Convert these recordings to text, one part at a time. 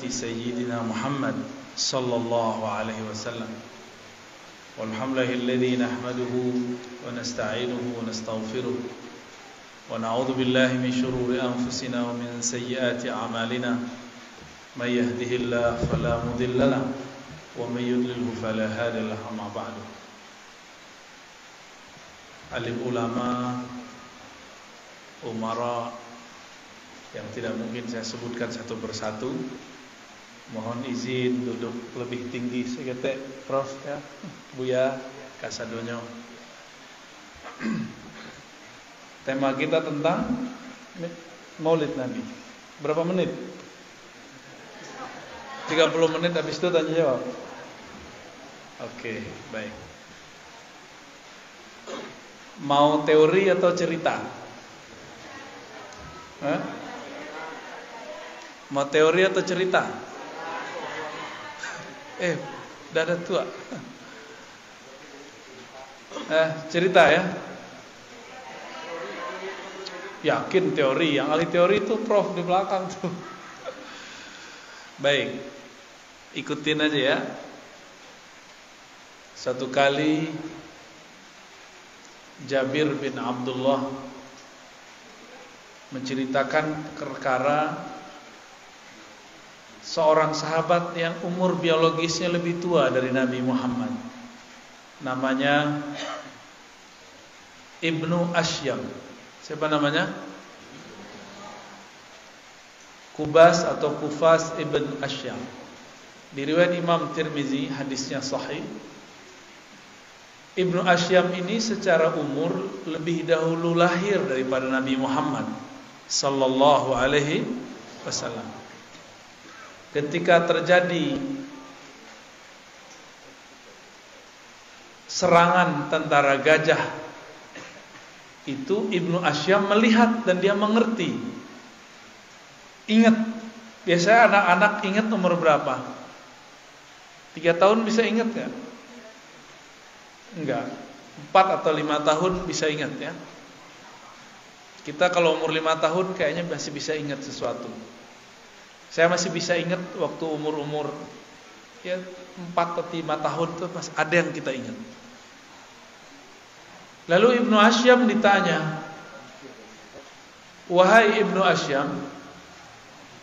سيدنا محمد صلى الله عليه وسلم والحمد لله الذي نحمده ونستعينه ونستغفره ونعوذ بالله من شرور أنفسنا ومن سيئات أعمالنا من يهده الله فلا مضل له ومن يضلله فلا هادي له أما بعد. Alim ulama, umara yang tidak mungkin saya sebutkan satu persatu, mohon izin duduk lebih tinggi sedikit, Prof ya, Buya, Kasadonyo. Tema kita tentang Maulid Nabi. Berapa menit? 30 menit, habis itu tanya jawab. Oke, baik. Mau teori atau cerita? Mau teori atau cerita? Udah ada tua. Cerita ya. Yakin teori, yang ahli teori itu Prof di belakang tuh. Baik, ikutin aja ya. Satu kali Jabir bin Abdullah menceritakan perkara seorang sahabat yang umur biologisnya lebih tua dari Nabi Muhammad. Namanya Ibnu Asyam. Siapa namanya? Kubas atau Kufas ibn Asyam. Di riwayat Imam Tirmizi hadisnya sahih. Ibnu Asyam ini secara umur lebih dahulu lahir daripada Nabi Muhammad sallallahu alaihi wasallam. Ketika terjadi serangan tentara gajah itu, Ibnu Asyam melihat dan dia mengerti. Ingat, biasanya anak-anak ingat umur berapa? 3 tahun bisa ingat gak? Enggak, 4 atau 5 tahun bisa ingat ya. Kita kalau umur 5 tahun kayaknya masih bisa ingat sesuatu. Saya masih bisa ingat waktu umur-umur ya 4 atau 5 tahun tuh masih ada yang kita ingat. Lalu Ibnu Asyam ditanya, "Wahai Ibnu Asyam,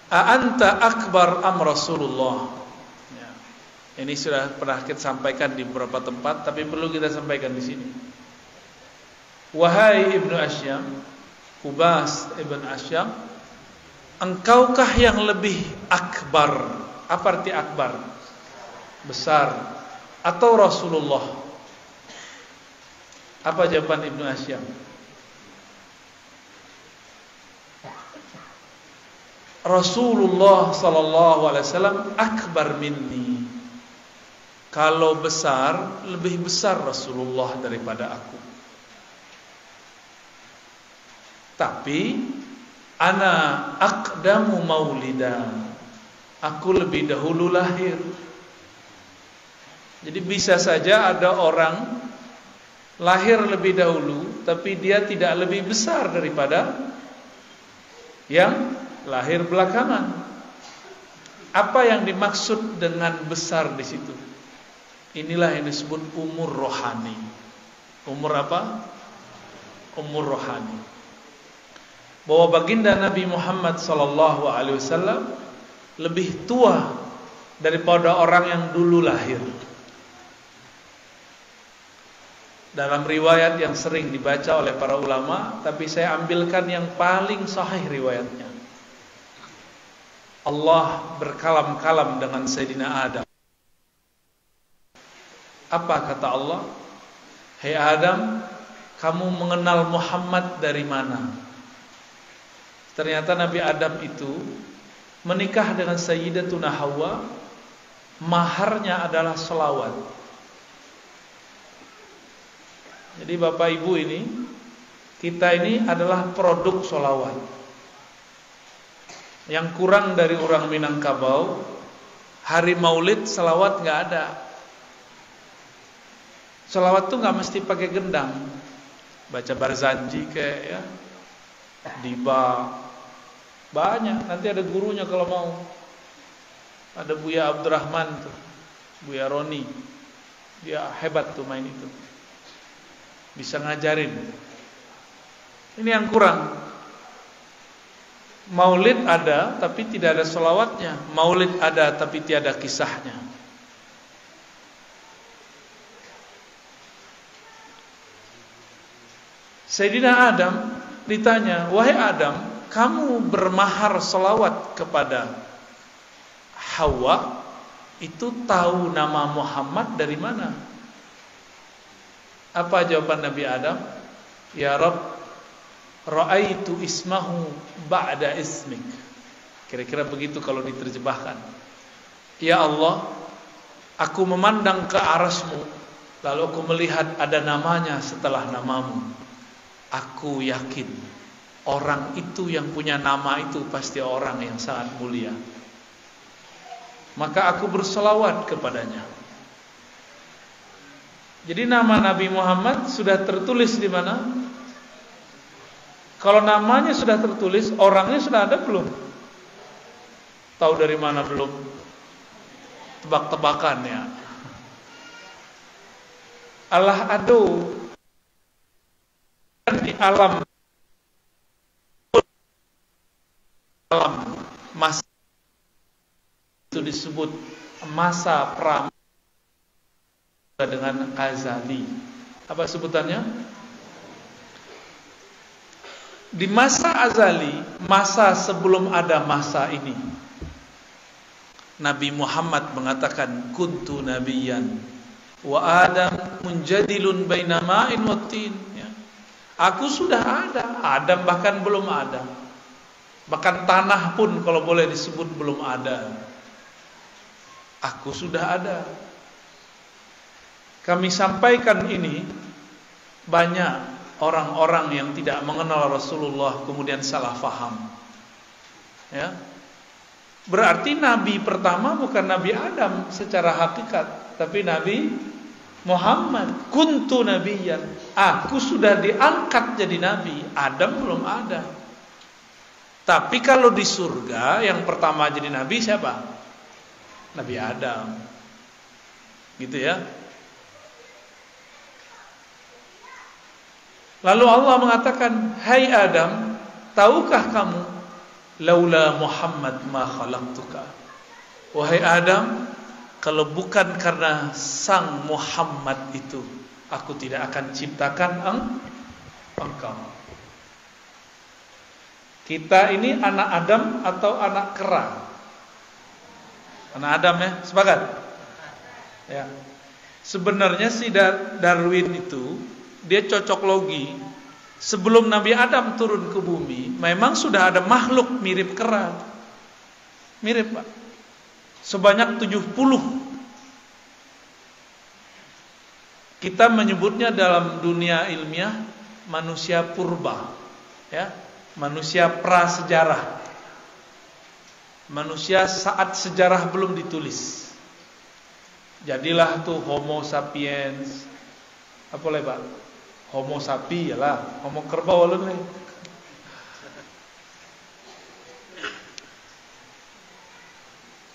a anta akbar am Rasulullah?" Ya. Ini sudah pernah kita sampaikan di beberapa tempat, tapi perlu kita sampaikan di sini. Wahai Ibnu Asyam, Kubas Ibn Asyam, engkaukah yang lebih akbar? Apa arti akbar? Besar. Atau Rasulullah? Apa jawaban Ibnu Asyam? Rasulullah sallallahu alaihi wasallam akbar minni. Kalau besar, lebih besar Rasulullah daripada aku. Tapi ana aqdamu maulida. Aku lebih dahulu lahir. Jadi bisa saja ada orang lahir lebih dahulu, tapi dia tidak lebih besar daripada yang lahir belakangan. Apa yang dimaksud dengan besar di situ? Inilah yang disebut umur rohani. Umur apa? Umur rohani. Bahwa baginda Nabi Muhammad SAW lebih tua daripada orang yang dulu lahir. Dalam riwayat yang sering dibaca oleh para ulama, tapi saya ambilkan yang paling sahih riwayatnya. Allah berkalam-kalam dengan Sayyidina Adam. Apa kata Allah? Hei Adam, kamu mengenal Muhammad dari mana? Ternyata Nabi Adam itu menikah dengan Sayyidatuna Hawa. Maharnya adalah selawat. Jadi Bapak Ibu ini, kita ini adalah produk solawat. Yang kurang dari orang Minangkabau, hari Maulid selawat nggak ada. Selawat tuh nggak mesti pakai gendang, baca barzanji kayak ya, diba, banyak. Nanti ada gurunya kalau mau. Ada Buya Abdurrahman tuh, Buya Roni. Dia hebat tuh main itu. Bisa ngajarin. Ini yang kurang. Maulid ada tapi tidak ada sholawatnya. Maulid ada tapi tiada kisahnya. Sayyidina Adam ditanya, wahai Adam, kamu bermahar sholawat kepada Hawa, itu tahu nama Muhammad dari mana? Apa jawaban Nabi Adam? Ya Rabb, ra'aitu ismahu ba'da ismik. Kira-kira begitu kalau diterjemahkan. Ya Allah, aku memandang ke arasmu, lalu aku melihat ada namanya setelah namamu. Aku yakin orang itu yang punya nama itu pasti orang yang sangat mulia. Maka aku berselawat kepadanya. Jadi nama Nabi Muhammad sudah tertulis di mana? Kalau namanya sudah tertulis, orangnya sudah ada belum? Tahu dari mana belum? Tebak-tebakan ya. Allah adu di alam masa itu disebut masa pra dengan azali. Apa sebutannya? Di masa azali, masa sebelum ada masa ini, Nabi Muhammad mengatakan kuntu nabiyyan wa Adam munjadilun baina ma'in wa tin. Aku sudah ada, Adam bahkan belum ada. Bahkan tanah pun kalau boleh disebut belum ada. Aku sudah ada. Kami sampaikan ini, banyak orang-orang yang tidak mengenal Rasulullah kemudian salah faham. Ya. Berarti Nabi pertama bukan Nabi Adam secara hakikat, tapi Nabi Muhammad. Kuntu nabiyyan. Aku sudah diangkat jadi nabi. Adam belum ada. Tapi kalau di surga yang pertama jadi nabi siapa? Nabi Adam. Gitu ya. Lalu Allah mengatakan, hai Adam, tahukah kamu laula Muhammad ma khalaqtuka. Wahai Adam, kalau bukan karena sang Muhammad itu, aku tidak akan ciptakan engkau. Kita ini anak Adam atau anak kera? Anak Adam ya, sepakat? Ya. Sebenarnya si Darwin itu dia cocok logi. Sebelum Nabi Adam turun ke bumi, memang sudah ada makhluk mirip kera. Mirip, Pak. Sebanyak 70. Kita menyebutnya dalam dunia ilmiah manusia purba, ya, manusia prasejarah, manusia saat sejarah belum ditulis. Jadilah tuh Homo sapiens, apa lagi Pak? Homo sapi lah, Homo kerbau lagi.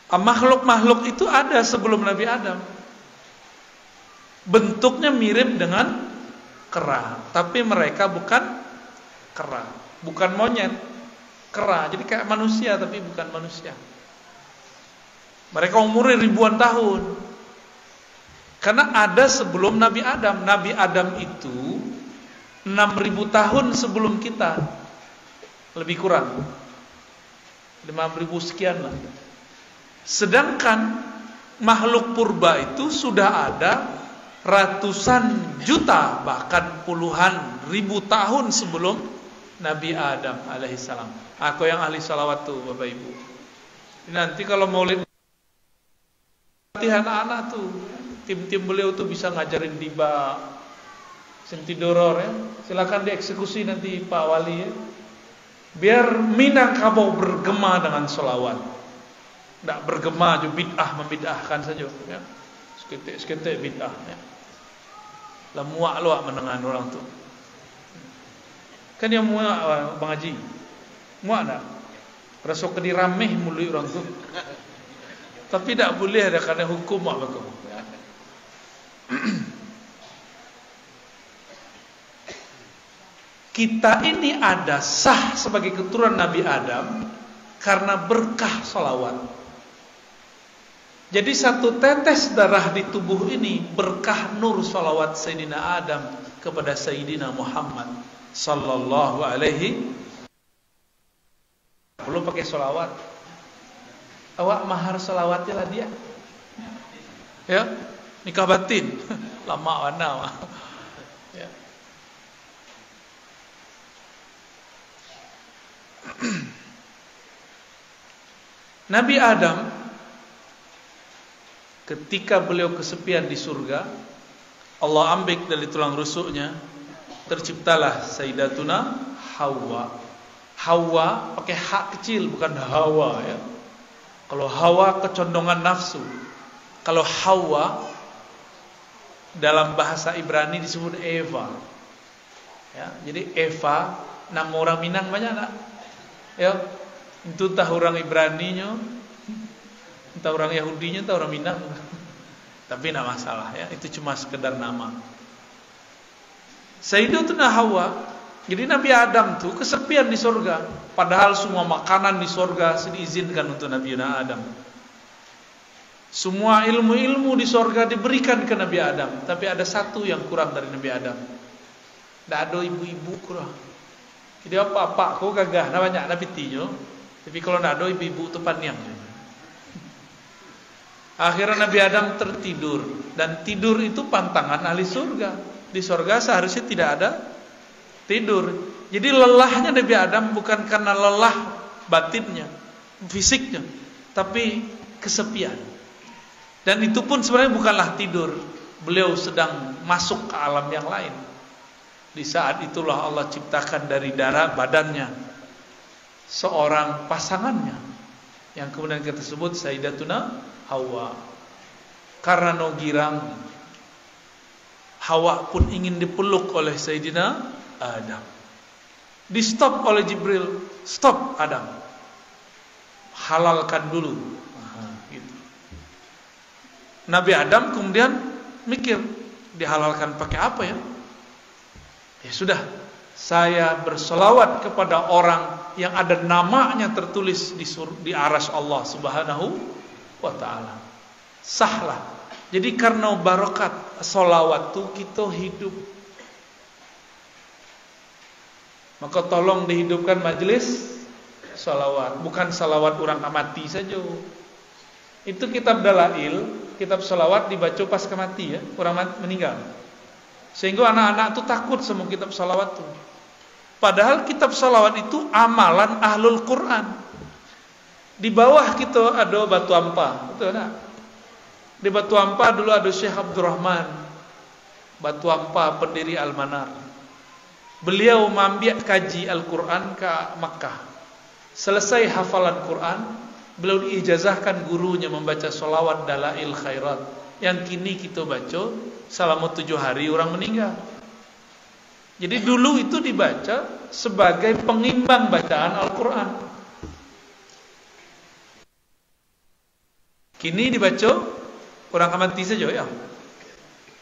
Makhluk-makhluk itu ada sebelum Nabi Adam. Bentuknya mirip dengan kera, tapi mereka bukan kera, bukan monyet, kera. Jadi kayak manusia tapi bukan manusia. Mereka umurnya ribuan tahun. Karena ada sebelum Nabi Adam. Nabi Adam itu 6.000 tahun sebelum kita. Lebih kurang 5.000 sekian lah. Sedangkan makhluk purba itu sudah ada ratusan juta, bahkan puluhan ribu tahun sebelum Nabi Adam alaihissalam. Aku yang ahli salawat tuh Bapak Ibu. Nanti kalau maulid latihan anak tuh, tim-tim beliau tuh bisa ngajarin diba, sentidoror ya. Silakan dieksekusi nanti Pak Wali ya. Biar Minangkabau bergema dengan salawat. Tidak bergema juga bid'ah membid'ahkan saja ya. Seketik bid'ah ya. Lah muak luak menengan orang tu. Kan yang muak Bang Haji. Muak tak? Rasa kedi rameh mului orang tu. Tapi tidak boleh ada karena hukum apa kau. Kita ini ada sah sebagai keturunan Nabi Adam karena berkah salawat. Jadi satu tetes darah di tubuh ini berkah nur salawat Sayyidina Adam kepada Sayyidina Muhammad sallallahu alaihi. Perlu pakai salawat. Awak mahar salawatnya lah dia. Ya, nikah batin. Lama mana. Ya. Nabi Adam ketika beliau kesepian di surga, Allah ambil dari tulang rusuknya, terciptalah Sayyidatuna Hawa. Hawa pakai hak kecil, bukan Hawa ya. Kalau Hawa kecondongan nafsu. Kalau Hawa dalam bahasa Ibrani disebut Eva. Ya, jadi Eva nama orang Minang banyak tak? Ya, itu entah orang Ibraninya, entah orang Yahudinya, entah orang Minang. Tapi tidak masalah ya, itu cuma sekedar nama. Sayyidatuna Hawa. Jadi Nabi Adam tuh kesepian di surga, padahal semua makanan di surga diizinkan untuk Nabi Adam. Semua ilmu-ilmu di surga diberikan ke Nabi Adam, tapi ada satu yang kurang dari Nabi Adam. Tidak ada ibu-ibu kurang. Jadi apa-apa kau gagah, banyak Nabi tinyo. Tapi kalau tidak ada ibu-ibu itu paniang. Akhirnya Nabi Adam tertidur, dan tidur itu pantangan ahli surga. Di surga seharusnya tidak ada tidur. Jadi lelahnya Nabi Adam bukan karena lelah batinnya, fisiknya, tapi kesepian. Dan itu pun sebenarnya bukanlah tidur. Beliau sedang masuk ke alam yang lain. Di saat itulah Allah ciptakan dari darah badannya seorang pasangannya, yang kemudian kita sebut Sayyidatuna Hawa. Karena no girang, Hawa pun ingin dipeluk oleh Sayyidina Adam. Di stop oleh Jibril. Stop Adam, halalkan dulu. Gitu. Nabi Adam kemudian mikir, dihalalkan pakai apa ya? Ya sudah, saya berselawat kepada orang yang ada namanya tertulis di arsy Allah Subhanahu wa ta'ala. Sahlah. Jadi karena barakat selawat itu kita hidup. Maka tolong dihidupkan majelis salawat, bukan salawat orang mati saja. Itu kitab dalail, kitab salawat dibaca pas mati ya, orang meninggal. Sehingga anak-anak itu takut sama kitab salawat itu. Padahal kitab salawat itu amalan ahlul Quran. Di bawah kita ada batu ampa, betul tak? Di batu ampa dulu ada Syekh Abdurrahman Batu Ampa, pendiri Al-Manar. Beliau mambiak kaji Al-Quran ke Makkah. Selesai hafalan Quran, beliau diijazahkan gurunya membaca solawat dalail khairat, yang kini kita baca selama 7 hari orang meninggal. Jadi dulu itu dibaca sebagai pengimbang bacaan Al-Quran. Kini dibaca orang mati saja ya.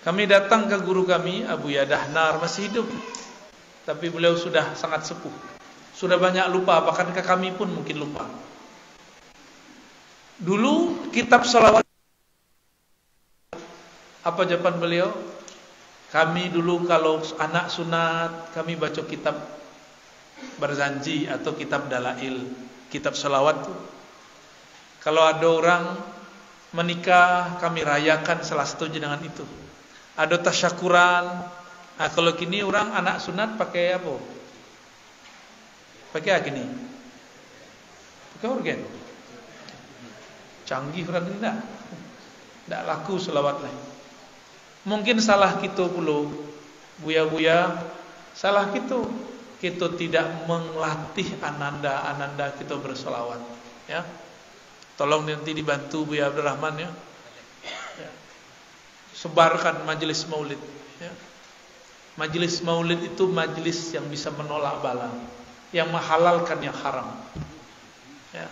Kami datang ke guru kami, Abu Yadahnar, masih hidup, tapi beliau sudah sangat sepuh, sudah banyak lupa, bahkan ke kami pun mungkin lupa. Dulu kitab salawat, apa jawaban beliau? Kami dulu kalau anak sunat, kami baca kitab Barzanji atau kitab dalail, kitab salawat. Kalau ada orang menikah, kami rayakan salah satunya dengan itu. Ada tasyakuran. Nah, kalau kini orang anak sunat pakai apa? Pakai apa kini? Pakai organ. Canggih orang ini tak? Tak laku selawat lain. Mungkin salah kita pula, buya-buya, salah kita. Kita tidak melatih ananda kita berselawat. Ya, tolong nanti dibantu Buya Abdurrahman ya. Sebarkan majelis maulid. Ya. Majelis maulid itu majelis yang bisa menolak bala, yang menghalalkan yang haram. Ya.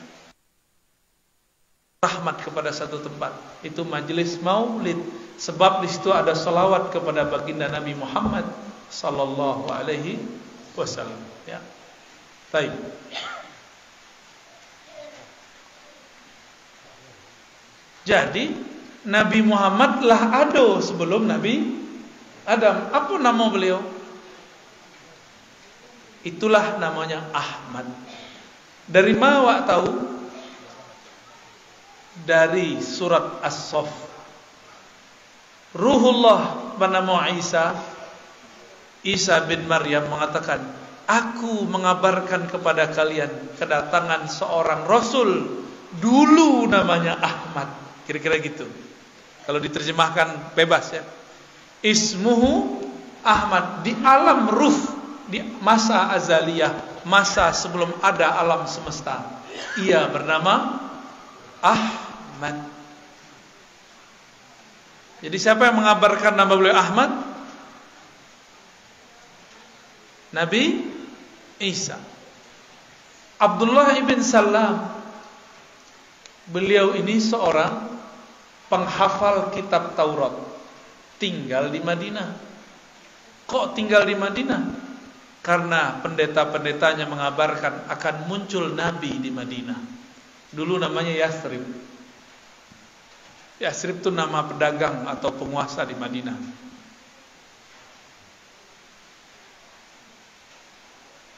rahmat kepada satu tempat. Itu majelis maulid. Sebab di situ ada salawat kepada baginda Nabi Muhammad sallallahu alaihi wasallam. Ya. Baik. Jadi Nabi Muhammad lah ada sebelum Nabi Adam. Apa nama beliau? Itulah namanya Ahmad. Dari mana awak tahu? Dari surat As-Saff. Ruhullah bernama Isa bin Maryam mengatakan, aku mengabarkan kepada kalian kedatangan seorang Rasul, dulu namanya Ahmad. Kira-kira gitu. Kalau diterjemahkan bebas ya. Ismuhu Ahmad. Di alam ruh, di masa azaliyah, masa sebelum ada alam semesta, ia bernama Ahmad. Jadi siapa yang mengabarkan nama beliau Ahmad? Nabi Isa. Abdullah ibn Salam, beliau ini seorang penghafal kitab Taurat, tinggal di Madinah. Kok tinggal di Madinah? Karena pendeta-pendetanya mengabarkan akan muncul Nabi di Madinah. Dulu namanya Yathrib. Yathrib itu nama pedagang atau penguasa di Madinah.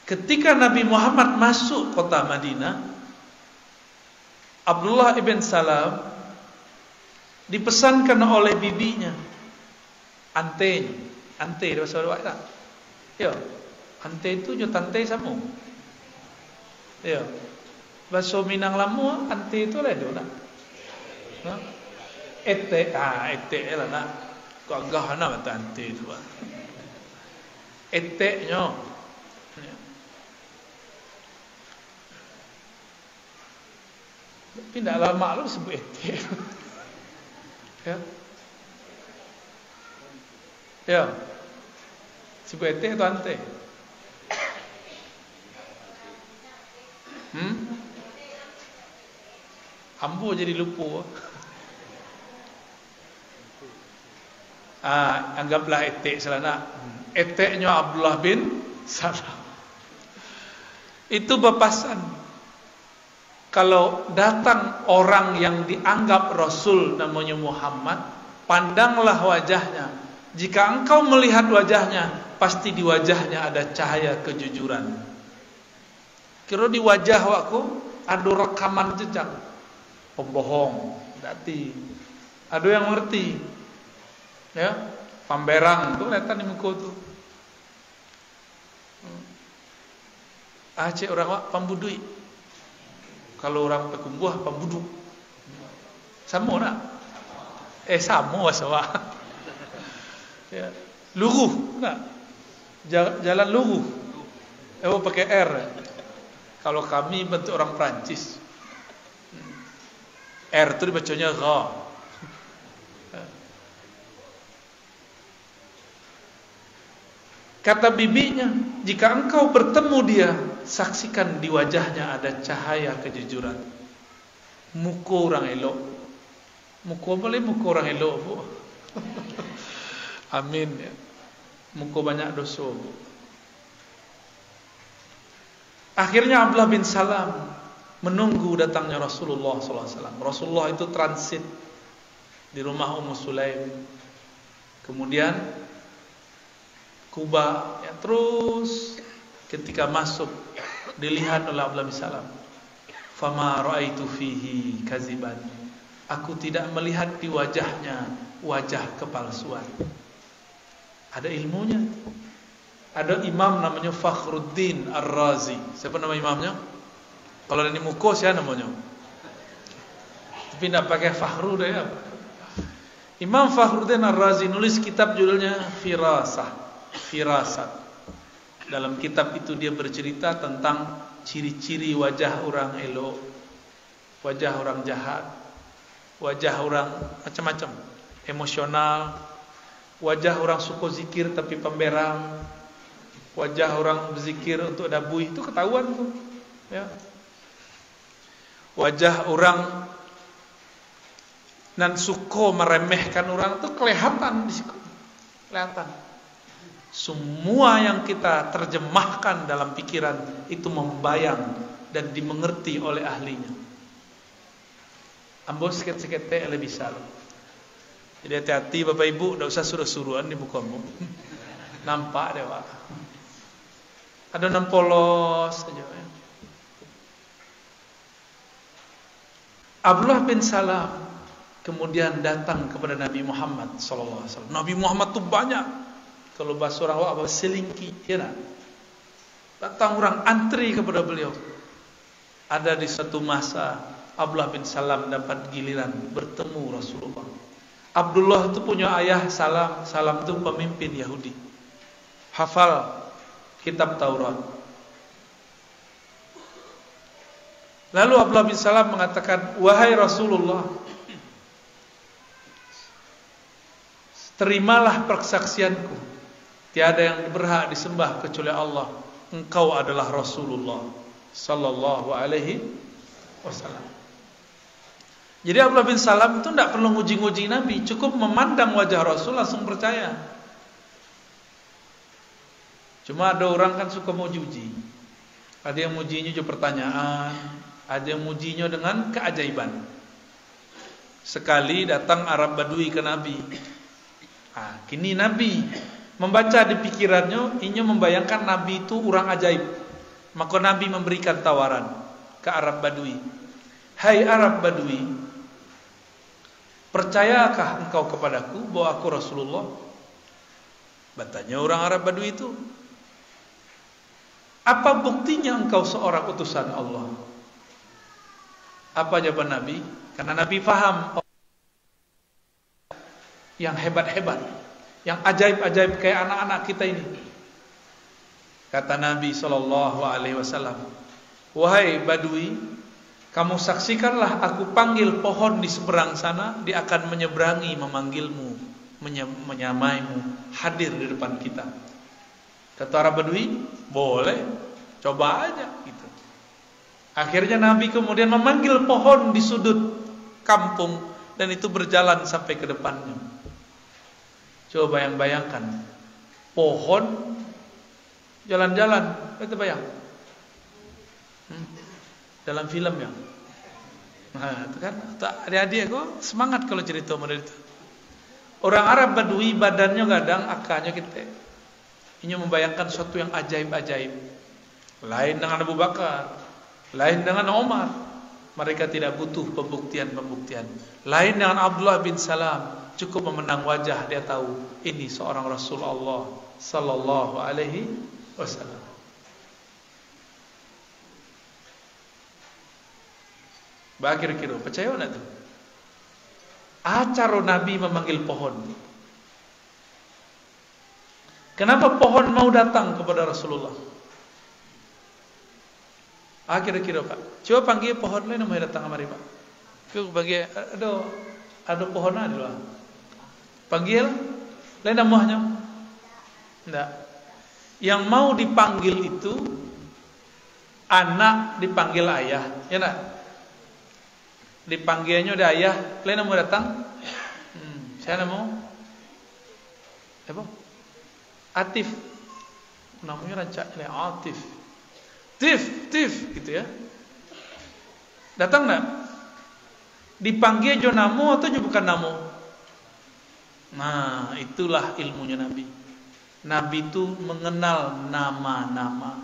Ketika Nabi Muhammad masuk kota Madinah, Abdullah ibn Salam dipesankan oleh bibinya, ante bahasa Arab tak? Ya, ante itu jo tante samu. Ya, bahasa Minang Lamu ante itu lah do nak. Ete lah nak. Kau agak nak mata ante itu. Ete nyo. Tapi tidak lama lu sebut ete. Ya. Ya. Sebut ete atau ante? Ambo jadi lupa. Anggaplah ete selana. Eteknya Abdullah bin Salam. Itu bepasan. Kalau datang orang yang dianggap Rasul namanya Muhammad, pandanglah wajahnya. Jika engkau melihat wajahnya, pasti di wajahnya ada cahaya kejujuran. Kira di wajah wakku ada rekaman jejak pembohong, berarti ada yang ngerti. Ya, pamberang tuh kelihatan di muka tuh. Aceh orang wak pambudui. Kalau orang pekumbuh pambuduk. Sama nak? Sama wasawa. Ya. Luruh nak? Jalan luruh. Pakai R. Kalau kami bentuk orang Perancis. R itu dibacanya Ra. Kata bibinya, jika engkau bertemu dia, saksikan di wajahnya ada cahaya kejujuran. Muka orang elok. Muka boleh muka orang elok, Bu. Amin ya. Muka banyak dosa, Bu. Akhirnya Abdullah bin Salam menunggu datangnya Rasulullah SAW. Rasulullah itu transit di rumah Ummu Sulaim. Kemudian Kuba, ya, terus ketika masuk dilihat oleh Abdullah bin Salam. Fama ra'aitu fihi kaziban. Aku tidak melihat di wajahnya wajah kepalsuan. Ada ilmunya. Ada imam namanya Fakhruddin Ar-Razi. Siapa nama imamnya? Kalau ini muka siapa namanya? Tapi tidak pakai Fakhru deh apa? Imam Fakhruddin Ar-Razi nulis kitab judulnya Firasat. Dalam kitab itu dia bercerita tentang ciri-ciri wajah orang elok, wajah orang jahat, wajah orang macam-macam, emosional, wajah orang suka zikir tapi pemberang, wajah orang berzikir untuk dabui, itu ketahuan tuh, ya. Wajah orang dan suka meremehkan orang itu kelihatan di situ. Kelihatan. Semua yang kita terjemahkan dalam pikiran itu membayang dan dimengerti oleh ahlinya. Ambo sikit-sikit lebih salah. Jadi hati-hati Bapak Ibu, tidak usah suruh-suruhan di mukamu. Nampak deh Pak. Ada non polos saja. Abdullah bin Salam kemudian datang kepada Nabi Muhammad SAW. Nabi Muhammad tuh banyak. Kalau bahasa orang apa selingki, ya. Datang orang antri kepada beliau. Ada di satu masa Abdullah bin Salam dapat giliran bertemu Rasulullah. Abdullah itu punya ayah Salam. Salam itu pemimpin Yahudi. Hafal kitab Taurat. Lalu Abdullah bin Salam mengatakan, wahai Rasulullah, terimalah persaksianku. Tiada yang berhak disembah kecuali Allah. Engkau adalah Rasulullah sallallahu alaihi wasallam. Jadi Abdullah bin Salam itu tidak perlu nguji-nguji Nabi, cukup memandang wajah Rasul langsung percaya. Cuma ada orang kan suka mau uji. Ada yang mujinya juga pertanyaan, ada yang mujinya dengan keajaiban. Sekali datang Arab Badui ke Nabi. Kini Nabi membaca di pikirannya, inya membayangkan Nabi itu orang ajaib. Maka Nabi memberikan tawaran ke Arab Badui. Hai Arab Badui, percayakah engkau kepadaku bahwa aku Rasulullah? Bertanya orang Arab Badui itu, apa buktinya engkau seorang utusan Allah? Apa jawaban Nabi? Karena Nabi faham yang hebat-hebat, yang ajaib-ajaib kayak anak-anak kita ini. Kata Nabi SAW, wahai Badui, kamu saksikanlah aku panggil pohon di seberang sana, dia akan menyeberangi, memanggilmu, menyamaimu, hadir di depan kita. Kata Arab Badui, boleh, coba aja gitu. Akhirnya Nabi kemudian memanggil pohon di sudut kampung dan itu berjalan sampai ke depannya. Coba bayangkan, pohon jalan-jalan, itu bayang. Dalam film ya. Nah, itu kan adik-adik aku semangat kalau cerita model itu. Orang Arab Badui badannya gadang, akanya kita. Ini membayangkan sesuatu yang ajaib-ajaib. Lain dengan Abu Bakar, lain dengan Umar. Mereka tidak butuh pembuktian-pembuktian. Lain dengan Abdullah bin Salam, cukup memandang wajah dia tahu ini seorang Rasulullah sallallahu alaihi wasallam. Kira-kira percaya enggak tuh? Acara Nabi memanggil pohon. Kenapa pohon mau datang kepada Rasulullah? Kira-kira Pak. Coba panggil pohon lain mau datang kemari Pak. Ke bagi ada pohon ada lah. Panggil lain namanya. Enggak. Yang mau dipanggil itu anak dipanggil ayah, ya enggak? Dipanggilnya ada ayah, lain mau datang? Saya mau apa? Atif. Namanya rancaknya Atif. Tif gitu ya. Datang enggak? Dipanggil jo namo atau jo bukan namo? Nah, itulah ilmunya Nabi. Nabi itu mengenal nama-nama.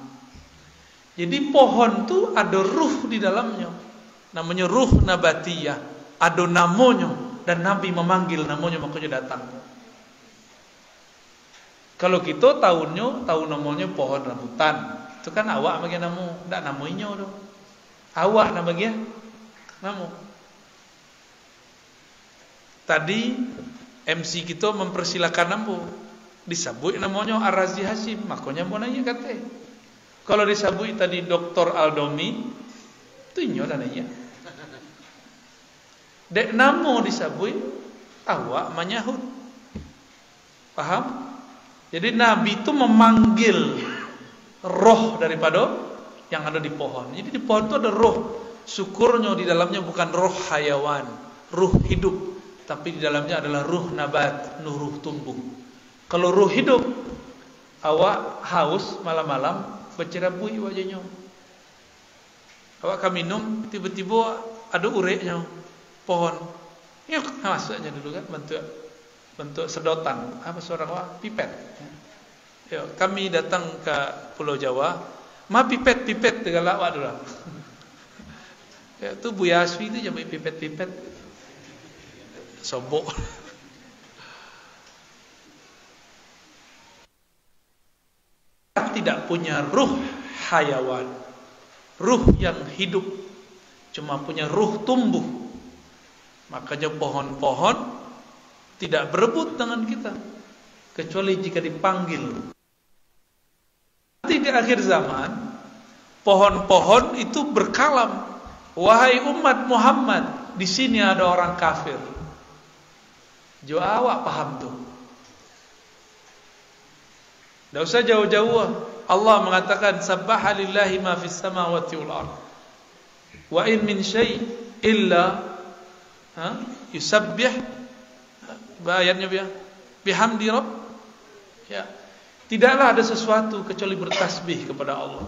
Jadi pohon itu ada ruh di dalamnya. Namanya ruh nabatiyah, ada namanya dan Nabi memanggil namanya makanya datang. Kalau kita tahu namanya pohon rambutan, itu kan awak bagi namu, ndak namanya dong. Awak nama bagi namu. Tadi MC kita mempersilakan namu, disebut namanya Ar-Razi Hashim, makanya mau nanya kata. Kalau disebut tadi Dr. Aldomi, itu nyonya nanya. Dek namo disebut awak menyahut. Paham? Jadi Nabi itu memanggil roh daripada yang ada di pohon. Jadi di pohon itu ada roh. Syukurnya di dalamnya bukan roh hayawan, ruh hidup, tapi di dalamnya adalah ruh nabat, ruh tumbuh. Kalau ruh hidup, awak haus malam-malam bercerabui wajahnya. Awak kan minum, tiba-tiba ada ureknya pohon. Yuk, masuknya dulu kan bentuk sedotan. Apa seorang awak? Pipet. Ya, kami datang ke Pulau Jawa, pipet dengan awak dulu. Ya, itu Bu Yaswi itu jamai pipet. Sobok. Tidak punya ruh hayawan, ruh yang hidup, cuma punya ruh tumbuh. Makanya pohon-pohon tidak berebut dengan kita, kecuali jika dipanggil. Nanti di akhir zaman, pohon-pohon itu berkalam, wahai umat Muhammad, di sini ada orang kafir. Jo awak paham tuh. Tidak usah jauh-jauh. Allah mengatakan sabbaha lillahi ma fis samawati wal ard. Wa in min syai' illa yusabbih ayatnya bihamdi rabb. Ya. Tidaklah ada sesuatu kecuali bertasbih kepada Allah.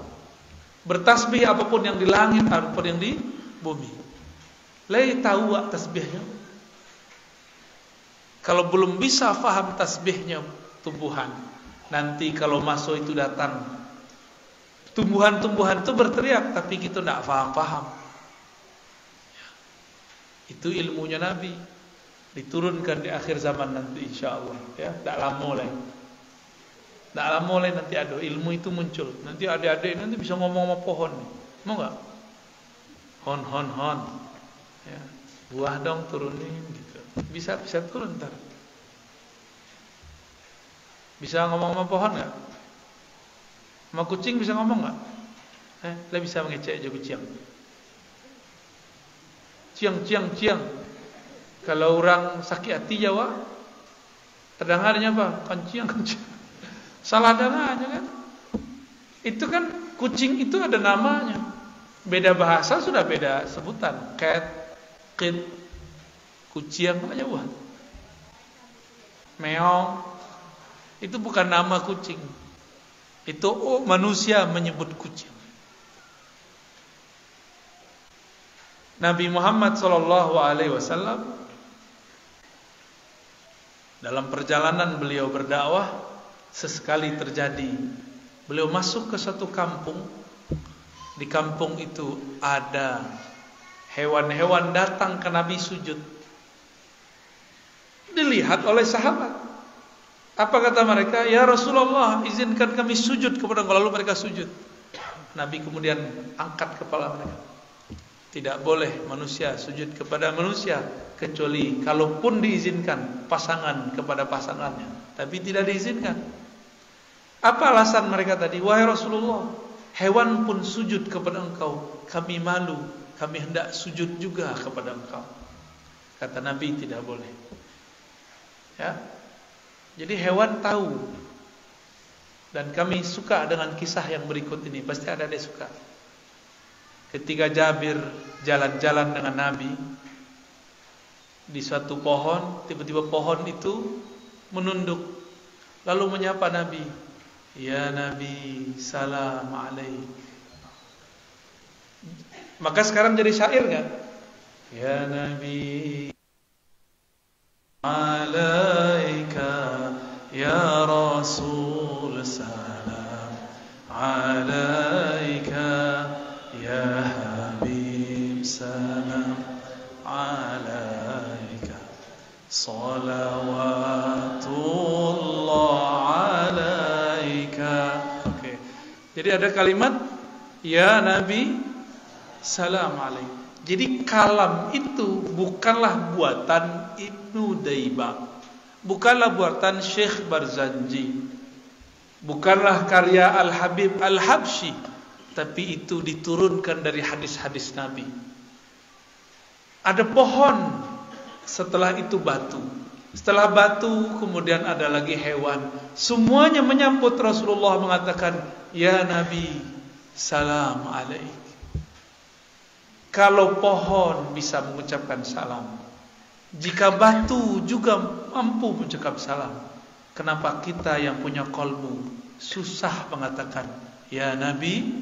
Bertasbih apapun yang di langit, apapun yang di bumi. Lai tahu tasbihnya. Kalau belum bisa faham tasbihnya tumbuhan, nanti kalau masuk itu datang tumbuhan-tumbuhan itu berteriak, tapi kita tidak faham-faham. Itu ilmunya Nabi, diturunkan di akhir zaman nanti insya Allah. Ya, tidak lama lagi nanti ada ilmu itu muncul. Nanti adik-adik nanti bisa ngomong sama pohon, mau nggak? Hon. Ya, buah dong turunin gitu. Bisa turun ntar. Bisa ngomong sama pohon nggak? Sama kucing bisa ngomong nggak? Lah bisa mengecek aja kucing. Ciang. Kalau orang sakit hati Jawa, terdengarnya apa? Kencing. Salah dengarnya kan? Itu kan kucing itu ada namanya. Beda bahasa sudah beda sebutan. Cat, kid, kucing aja buat. Meong. Itu bukan nama kucing. Itu manusia menyebut kucing. Nabi Muhammad SAW dalam perjalanan beliau berdakwah, sesekali terjadi beliau masuk ke satu kampung. Di kampung itu ada hewan-hewan datang ke Nabi sujud. Dilihat oleh sahabat. Apa kata mereka? Ya Rasulullah, izinkan kami sujud kepada engkau. Lalu mereka sujud. Nabi kemudian angkat kepala mereka. Tidak boleh manusia sujud kepada manusia, kecuali kalaupun diizinkan pasangan kepada pasangannya. Tapi tidak diizinkan. Apa alasan mereka tadi? Wahai Rasulullah, hewan pun sujud kepada engkau, kami malu, kami hendak sujud juga kepada engkau. Kata Nabi, tidak boleh. Ya. Jadi hewan tahu. Dan kami suka dengan kisah yang berikut ini. Pasti ada yang suka. Ketika Jabir jalan-jalan dengan Nabi di suatu pohon, tiba-tiba pohon itu menunduk, lalu menyapa Nabi. Ya Nabi, salam alaik. Maka sekarang jadi syair kan? Ya Nabi, alaika, ya Rasul, salam alaika, ya Habib, salam alaika, salawatullah alaika. Oke. Jadi ada kalimat ya Nabi, salam alaika. Jadi kalam itu bukanlah buatan Ibnu Daibah, bukanlah buatan Syekh Barzanji, bukanlah karya Al-Habib Al-Habsyi, tapi itu diturunkan dari hadis-hadis Nabi. Ada pohon, setelah itu batu, setelah batu kemudian ada lagi hewan. Semuanya menyambut Rasulullah mengatakan, ya Nabi, salam alaik. Kalau pohon bisa mengucapkan salam, Jika batu juga mampu mengucap salam, kenapa kita yang punya kolbu susah mengatakan ya Nabi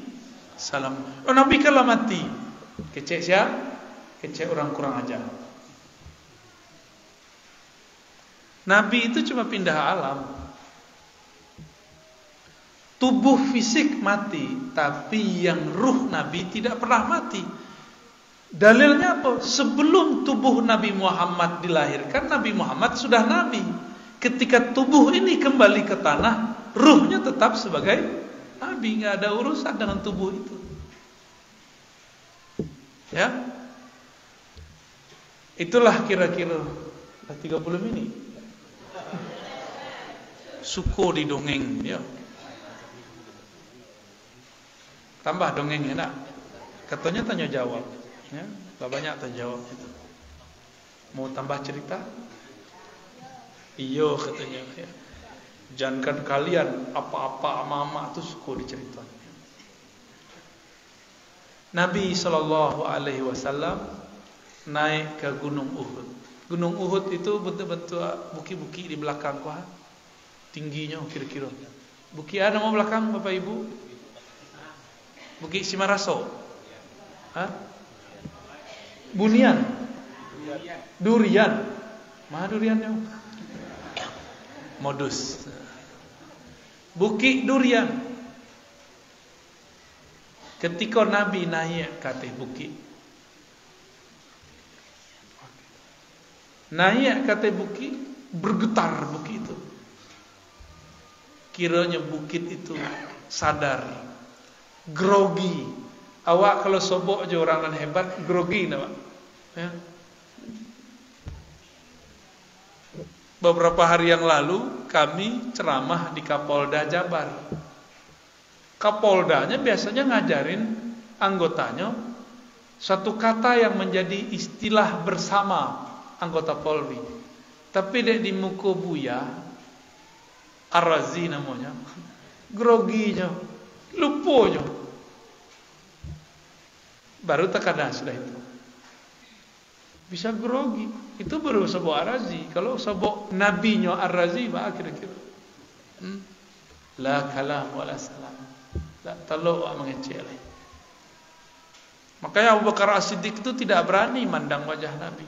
salam? Oh, Nabi kalau mati, kecek siapa? Kecek orang kurang ajar. Nabi itu cuma pindah alam. Tubuh fisik mati, tapi yang ruh Nabi tidak pernah mati. Dalilnya apa? Sebelum tubuh Nabi Muhammad dilahirkan, Nabi Muhammad sudah Nabi. Ketika tubuh ini kembali ke tanah, ruhnya tetap sebagai Nabi, nggak ada urusan dengan tubuh itu. Ya, itulah kira-kira 30 menit. Suko di dongeng, ya. Tambah dongeng enak. Katanya tanya jawab. Ya, gak banyak terjawab itu. Mau tambah cerita? Iyo katanya. Ya. Jangankan kalian apa-apa ama-ama itu suka diceritakan. Nabi SAW naik ke Gunung Uhud. Gunung Uhud itu betul-betul buki-buki di belakang kuah. Tingginya kira-kira. Buki ada nama belakang Bapak Ibu? Buki Simaraso. Hah? Bunian, durian, mana duriannya? Modus. Bukit durian. Ketika Nabi naik ke atas bukit, bergetar bukit itu. Kiranya bukit itu sadar, grogi. Awak kalau sobok je orang dan hebat, grogi nak. Ya. Beberapa hari yang lalu kami ceramah di Kapolda Jabar. Kapoldanya biasanya ngajarin anggotanya satu kata yang menjadi istilah bersama anggota Polri. Tapi dek di muka buya, Arazi namanya, groginya, luponya. Baru terkadang sudah itu. Bisa grogi. Itu baru sebuah Arazi. Kalau sebuah nabinya Arazi, bah kira-kira. La kalam wala salam. La talu mengecil. Makanya Abu Bakar As-Siddiq itu tidak berani mandang wajah Nabi.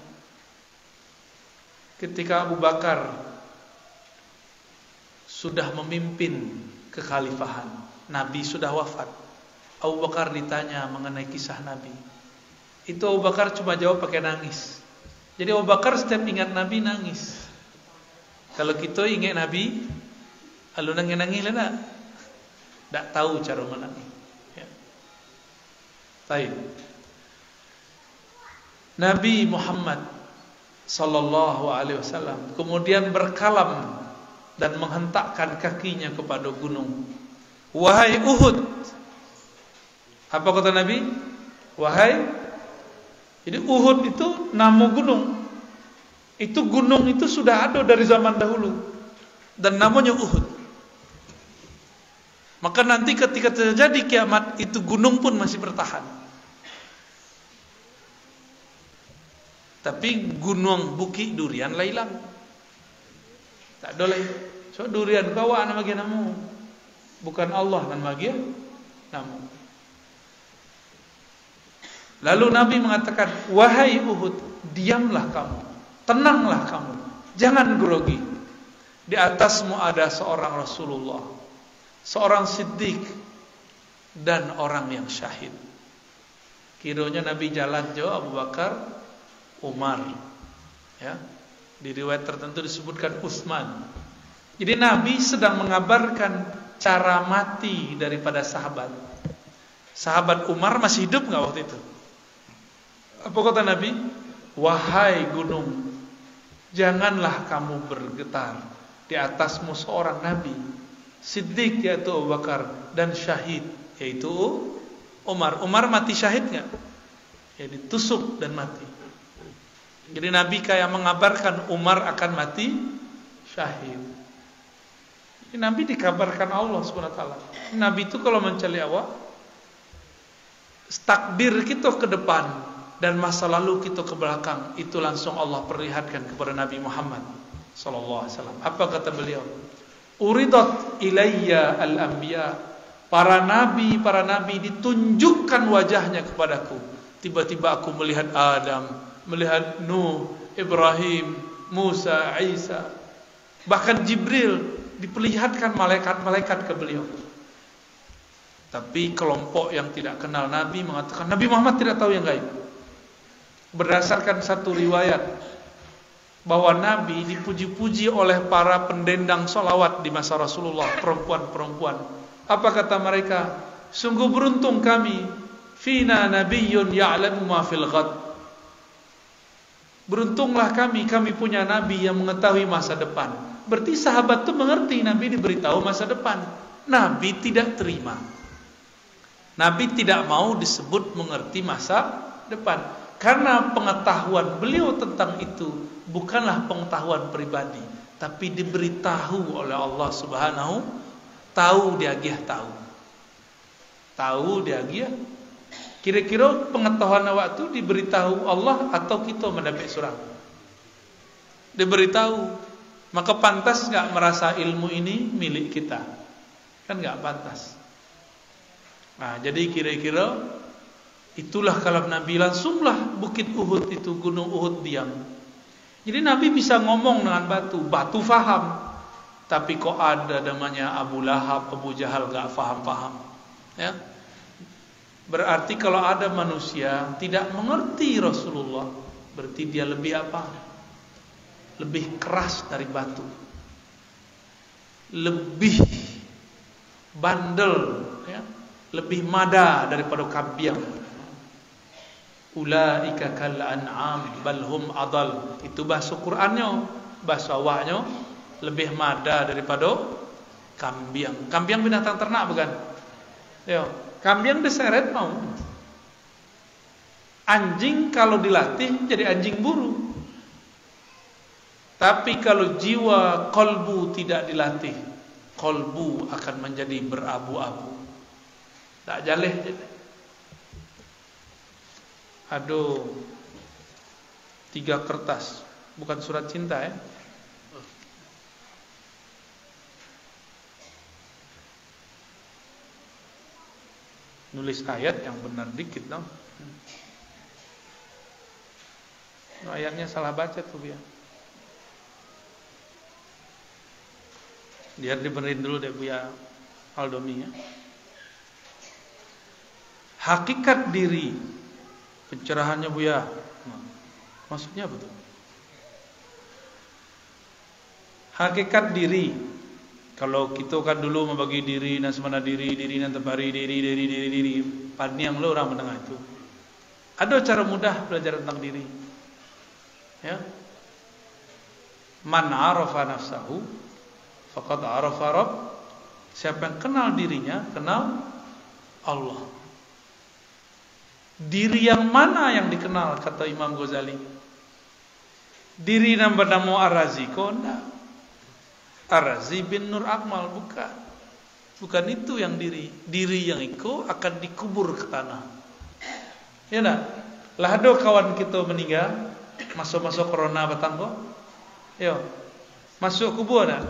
Ketika Abu Bakar sudah memimpin kekhalifahan, Nabi sudah wafat. Abu Bakar ditanya mengenai kisah Nabi. Itu Abu Bakar cuma jawab pakai nangis. Jadi Abu Bakar setiap ingat Nabi nangis. Kalau kita ingat Nabi, lalu nangis-nangis lah tak tahu cara menangis. Ya. Baik. Nabi Muhammad sallallahu alaihi wasallam kemudian berkalam dan menghentakkan kakinya kepada gunung. Wahai Uhud. Apa kata Nabi? Wahai. Jadi Uhud itu nama gunung. Itu gunung itu sudah ada dari zaman dahulu. Dan namanya Uhud. Maka nanti ketika terjadi kiamat, itu gunung pun masih bertahan. Tapi gunung Bukit Durian lah hilang. Tak ada lagi. So durian kawan nama dia namu. Bukan Allah nama dia namu. Lalu Nabi mengatakan, wahai Uhud, diamlah kamu, tenanglah kamu, jangan grogi. Di atasmu ada seorang Rasulullah, seorang Siddiq, dan orang yang syahid. Kiranya Nabi jalan jauh Abu Bakar, Umar. Ya, di riwayat tertentu disebutkan Utsman. Jadi Nabi sedang mengabarkan cara mati daripada sahabat. Sahabat Umar masih hidup nggak waktu itu? Apa kata Nabi? Wahai gunung, janganlah kamu bergetar. Di atasmu seorang Nabi, Siddiq yaitu Abu Bakar, dan syahid yaitu Umar. Umar mati syahid nggak? Ya ditusuk dan mati. Jadi Nabi kayak mengabarkan Umar akan mati syahid. Jadi Nabi dikabarkan Allah SWT. Nabi itu kalau mencari awak, takbir kita ke depan, dan masa lalu kita ke belakang, itu langsung Allah perlihatkan kepada Nabi Muhammad sallallahu alaihi wasallam. Apa kata beliau? Uridat ilayya al-anbiya. Para nabi ditunjukkan wajahnya kepadaku. Tiba-tiba aku melihat Adam, melihat Nuh, Ibrahim, Musa, Isa. Bahkan Jibril diperlihatkan malaikat-malaikat ke beliau. Tapi kelompok yang tidak kenal Nabi mengatakan Nabi Muhammad tidak tahu yang gaib. Berdasarkan satu riwayat bahwa Nabi dipuji-puji oleh para pendendang sholawat di masa Rasulullah, perempuan-perempuan. Apa kata mereka? Sungguh beruntung kami, fina nabiyyun ya'lamu ma fil ghad. Beruntunglah kami punya Nabi yang mengetahui masa depan. Berarti sahabat itu mengerti Nabi diberitahu masa depan. Nabi tidak terima. Nabi tidak mau disebut mengerti masa depan. Karena pengetahuan beliau tentang itu bukanlah pengetahuan pribadi, tapi diberitahu oleh Allah Subhanahu. Tahu dia tahu. Tahu dia. Kira-kira pengetahuan awak itu diberitahu Allah atau kita mendapat surang? Diberitahu. Maka pantas enggak merasa ilmu ini milik kita? Kan enggak pantas. Nah, jadi kira-kira itulah kalam Nabi. Langsunglah bukit Uhud itu, gunung Uhud diam. Jadi Nabi bisa ngomong dengan batu faham. Tapi kok ada namanya Abu Lahab, Abu Jahal gak faham-faham. Ya. Berarti kalau ada manusia tidak mengerti Rasulullah, berarti dia lebih apa? Lebih keras dari batu. Lebih bandel, ya. Lebih mada daripada kambiang. Ulaika kal an'am bal hum adal. Itu bahasa Qur'annya, bahasa awaknya lebih mada daripada kambiang. Kambiang binatang ternak bukan? Ya, kambiang diseret mau. Anjing kalau dilatih jadi anjing buru. Tapi kalau jiwa kolbu tidak dilatih, kolbu akan menjadi berabu-abu. Tak jaleh. Aduh, 3 kertas, bukan surat cinta ya. Nulis ayat yang benar dikit dong. Ayatnya salah baca tuh dia. Biar dibenerin dulu deh Buya Aldomi ya. Hakikat diri, pencerahannya Buya. Maksudnya apa tuh? Hakikat diri. Kalau kita kan dulu membagi diri, nasmana diri nan tebari diri. Paniang lo orang menengah itu. Ada cara mudah belajar tentang diri. Ya. Man arafa nafsahu faqad arafa rabb. Siapa yang kenal dirinya, kenal Allah. Diri yang mana yang dikenal kata Imam Ghazali? Diri yang bernama Ar-Razi kok enggak? Ar-Razi bin Nur Akmal bukan. Bukan itu yang diri. Diri yang itu akan dikubur ke tanah. Ya enggak? Lah ada kawan kita meninggal masuk corona batang kok. Yo. Masuk kubur enggak?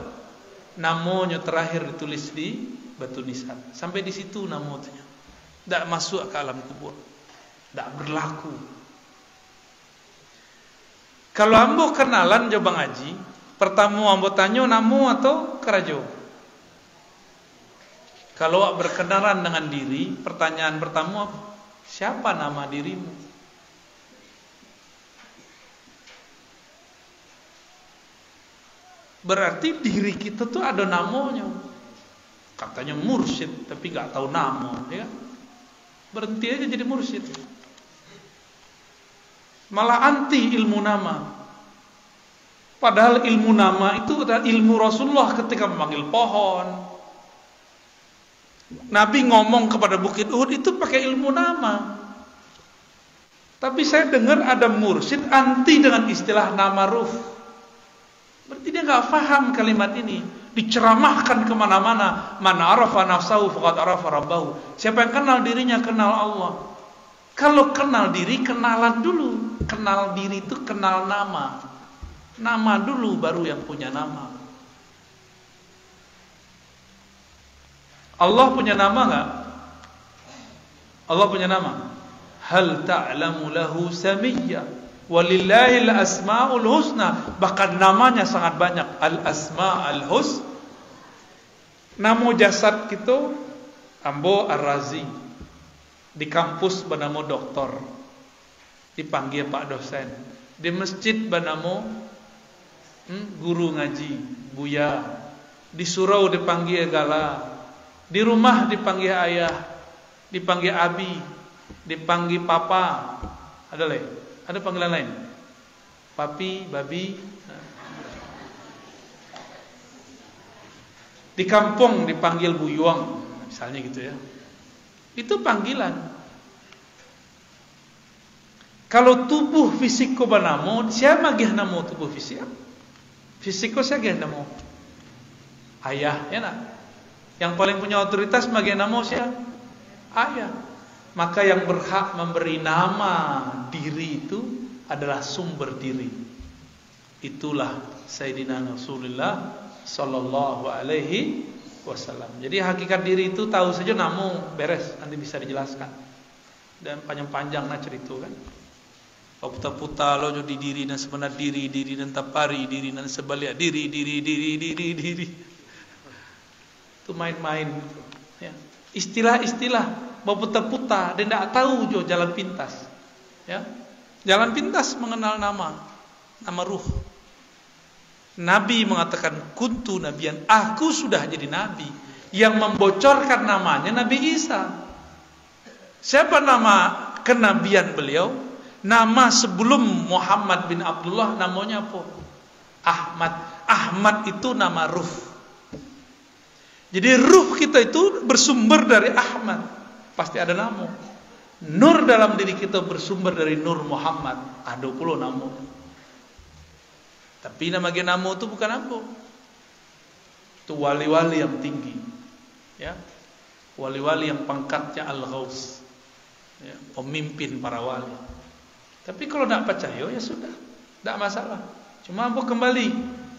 Namanya terakhir ditulis di batu nisan. Sampai di situ namanya. Enggak masuk ke alam kubur. Tak berlaku. Kalau ambo kenalan jo Bang Haji, pertama ambo tanya namu atau kerajo. Kalau awak berkenalan dengan diri, pertanyaan pertama apa? Siapa nama dirimu? Berarti diri kita tuh ada namanya. Katanya mursyid, tapi gak tahu nama, ya. Berhenti aja jadi mursyid. Malah anti ilmu nama. Padahal ilmu nama itu adalah ilmu Rasulullah ketika memanggil pohon. Nabi ngomong kepada Bukit Uhud itu pakai ilmu nama. Tapi saya dengar ada mursyid anti dengan istilah nama ruf. Berarti dia gak paham kalimat ini. Diceramahkan kemana-mana. Man arafa nafsahu faqad arafa rabbahu. Siapa yang kenal dirinya kenal Allah. Kalau kenal diri, kenalan dulu. Kenal diri itu kenal nama. Nama dulu baru yang punya nama. Allah punya nama enggak? Allah punya nama. Hal ta'lamu lahu samiyya? Walillahil asmaul husna. Bahkan namanya sangat banyak. Al asma'ul husna. Namo jasad kita Ambo Ar-Razi. Di kampus bernama doktor, dipanggil Pak dosen. Di masjid bernama guru ngaji, Buya. Di surau dipanggil Gala. Di rumah dipanggil ayah, dipanggil abi, dipanggil papa. Ada lain? Ada panggilan lain? Papi, babi. Di kampung dipanggil Buyuang, misalnya gitu ya. Itu panggilan. Kalau tubuh fisiko banamo, siapa magih namo tubuh fisik? Fisiko siapa magih namo? Ayah, ya nak? Yang paling punya otoritas magih namo siapa? Ayah. Maka yang berhak memberi nama diri itu adalah sumber diri. Itulah Sayyidina Rasulullah sallallahu alaihi wasallam. Jadi hakikat diri itu tahu saja namu beres, nanti bisa dijelaskan. Dan panjang-panjang nak cerita kan. Puta-puta lo jadi diri dan sebenar diri dan tapari diri dan sebalik diri. Itu main-main ya. Istilah-istilah mau puta-puta dan tidak tahu jo jalan pintas. Ya. Jalan pintas mengenal nama ruh. Nabi mengatakan kuntu nabiyan, aku sudah jadi nabi. Yang membocorkan namanya Nabi Isa. Siapa nama kenabian beliau? Nama sebelum Muhammad bin Abdullah namanya apa? Ahmad. Ahmad itu nama ruh. Jadi ruh kita itu bersumber dari Ahmad. Pasti ada nama. Nur dalam diri kita bersumber dari Nur Muhammad. Ada pula nama. Tapi nama genamo itu bukan apa. Itu wali-wali yang tinggi. Ya. Wali-wali yang pangkatnya Al-Ghaus. Ya, pemimpin para wali. Tapi kalau tidak percaya ya sudah. Tidak masalah. Cuma apa kembali.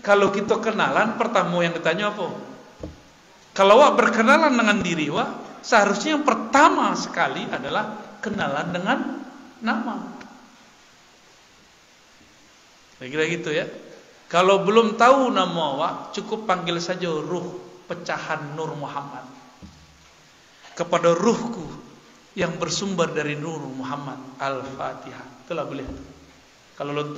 Kalau kita kenalan pertama yang ditanya apa? Kalau wak berkenalan dengan diri wak, seharusnya yang pertama sekali adalah kenalan dengan nama. Kira-kira gitu ya. Kalau belum tahu nama awak, cukup panggil saja ruh pecahan Nur Muhammad. Kepada ruhku yang bersumber dari Nur Muhammad. Al-Fatihah. Itulah boleh. Kalau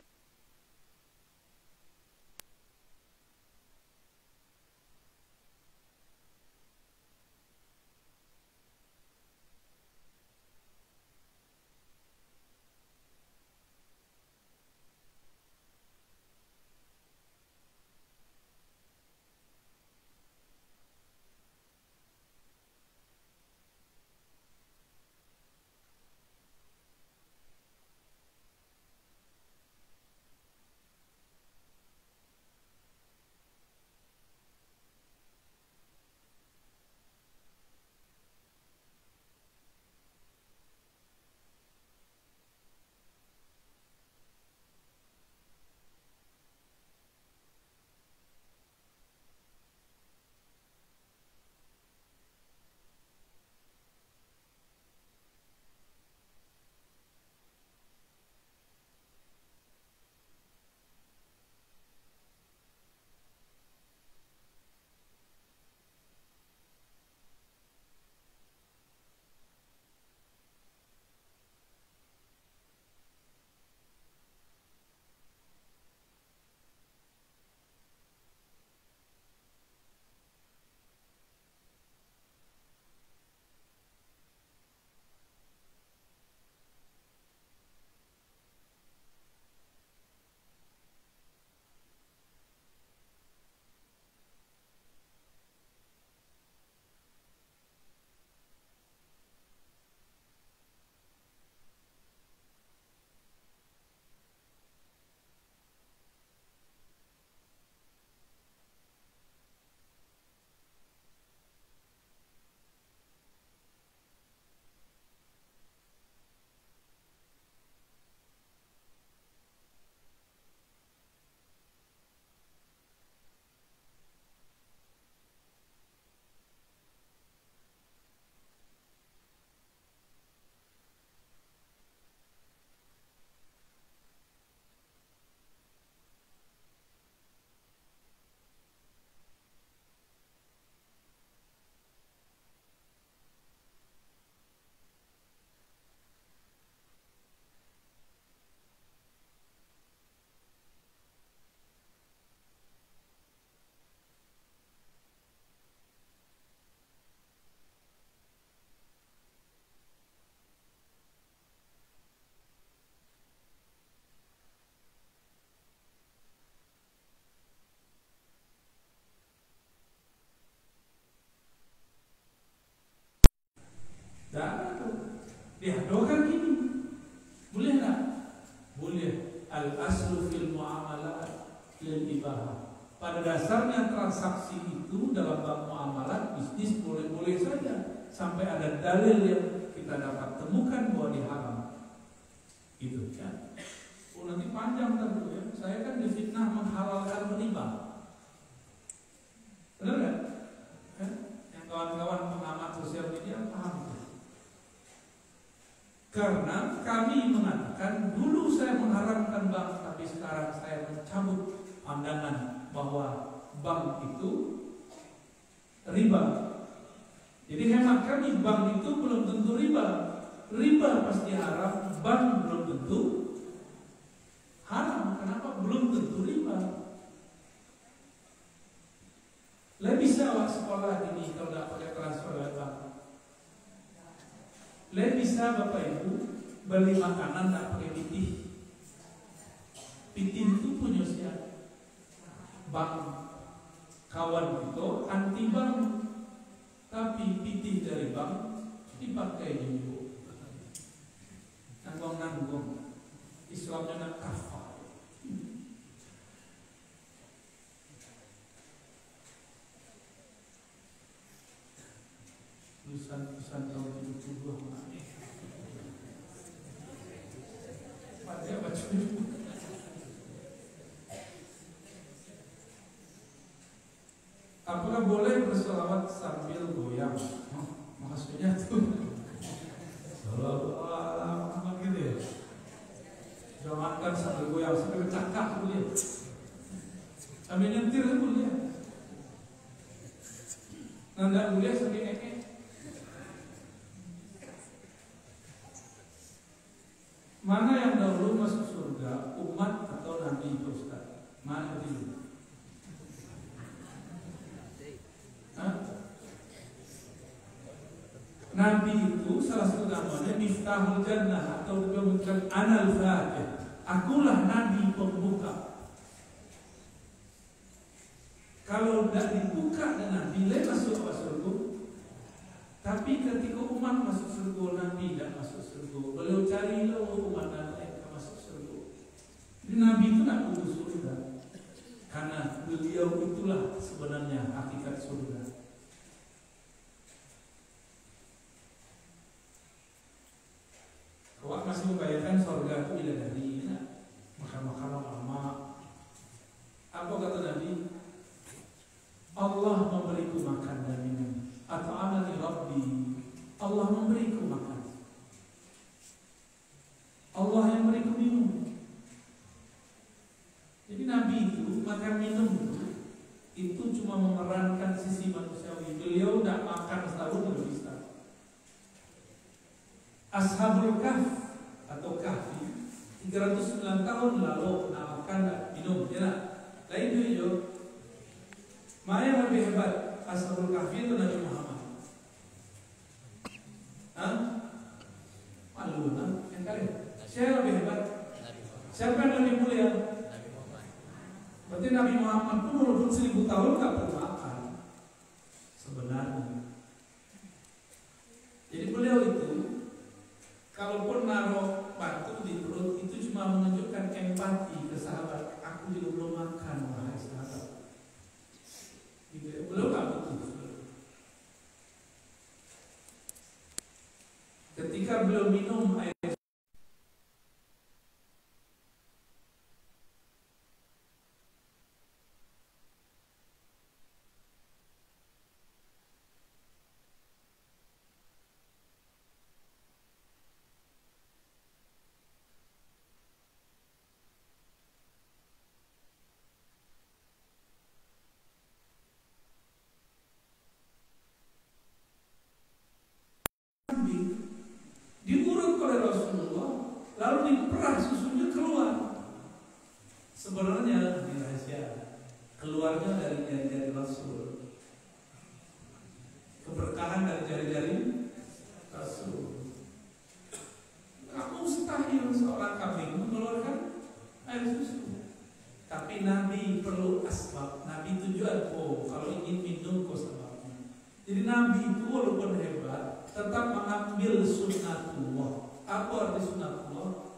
Ya, doakan gini. Boleh nggak? Boleh. Al-aslu fil muamalat lil ibahah. Pada dasarnya transaksi itu dalam bab muamalat bisnis boleh-boleh saja sampai ada dalil yang kita dapat temukan bahwa diharam. Gitu ya. Oh, nanti panjang tentu ya. Saya kan difitnah menghalalkan riba. Benar nggak? Yang kawan-kawan pengamat sosial media paham. Karena kami mengatakan dulu saya mengharamkan bank, tapi sekarang saya mencabut pandangan bahwa bank itu riba. Jadi hemat kami, bank itu belum tentu riba. Riba pasti haram, bank belum tentu haram. Kenapa? Belum tentu riba. Lah bisa awak sekolah ini kalau tidak pakai transfer lewat bank. Lah bisa Bapak Ibu beli makanan tidak pakai pitih. Pitih itu punya siapa? Bank. Kawan itu anti bank, tapi pitih dari bank dipakai juga. Nanggung-nanggung. Islamnya nak kafah. Lulusan tahun 72 mana? Pada baca dulu. Apakah boleh berselawat sambil goyang? Maksudnya tuh salawat apa gitu ya? Jangankan sambil goyang, sambil bercakap boleh. Sambil nyetir boleh. Nggak boleh sambil ngekek. Mana yang dahulu masuk surga, umat atau nabi itu Ustaz? Mana itu? Nabi itu salah satu namanya Miftahul Jannah atau juga bukan Anal Fatih. Akulah Nabi pembuka. Kalau tidak dibuka dengan Nabi, masuk ke surga. Tapi ketika umat masuk surga, Nabi tidak masuk surga. Beliau carilah umat lain masuk surga. Jadi Nabi itu tidak butuh surga, karena beliau itulah sebenarnya hakikat surga. Kau masih membayangkan surga itu bidadari, makan-makan lama. Apa kata Nabi? Allah memberiku makan dan minum. Atau amali Rabbi, Allah memberiku makan. Allah yang memberiku minum. Jadi Nabi itu makan minum itu cuma memerankan sisi manusiawi. Beliau tidak makan setahun lebih bisa. Ashabul Kahf atau Kahfi 309 tahun lalu makan dan minum, ya. Lain itu mana yang lebih hebat, Ashabul Kahfi itu Nabi Muhammad? Malu yang kalian. Siapa lebih hebat? Siapa yang lebih mulia? Berarti Nabi Muhammad pun walaupun 1000 tahun tak pernah makan sebenarnya. Jadi beliau itu kalaupun naruh batu di perut itu cuma menunjukkan empati ke sahabat. Aku juga belum makan, wahai sahabat. Gitu, belum tak butuh. Ketika beliau minum air diurut oleh Rasulullah, lalu diperah susunya keluar. Sebenarnya ini rahasia, keluarnya dari jari-jari Rasul, keberkahan dari jari-jari Rasul. Kamu mustahil seorang kambing mengeluarkan air susu, tapi Nabi perlu asbab. Nabi tujuan, kalau ingin minum kau sebabnya. Jadi Nabi itu walaupun hebat, tetap mengambil sunnatullah. Apa arti sunnatullah?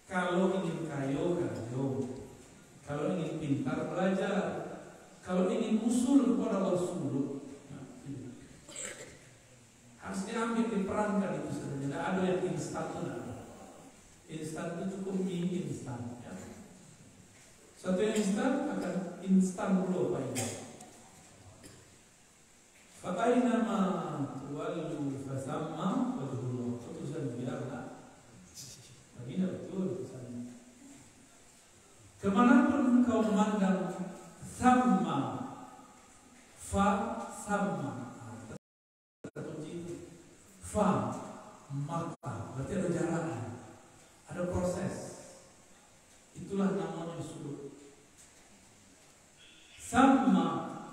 Kalau ingin kaya, kalau ingin pintar, belajar. Kalau ingin usul kepada Rasul, harus diambil, diperankan itu sebenarnya. Tidak ada yang instan itu. Instan itu cukup mie instan. Ya. Satu yang instan akan instan dulu apa ini? Fa'ainama tuwallu fasamma wajhullah. Putusan biarlah. Begini betul putusannya. Kemanapun engkau memandang sama, fa sama, fa maka berarti ada jalannya, ada proses. Itulah namanya suluk. Sama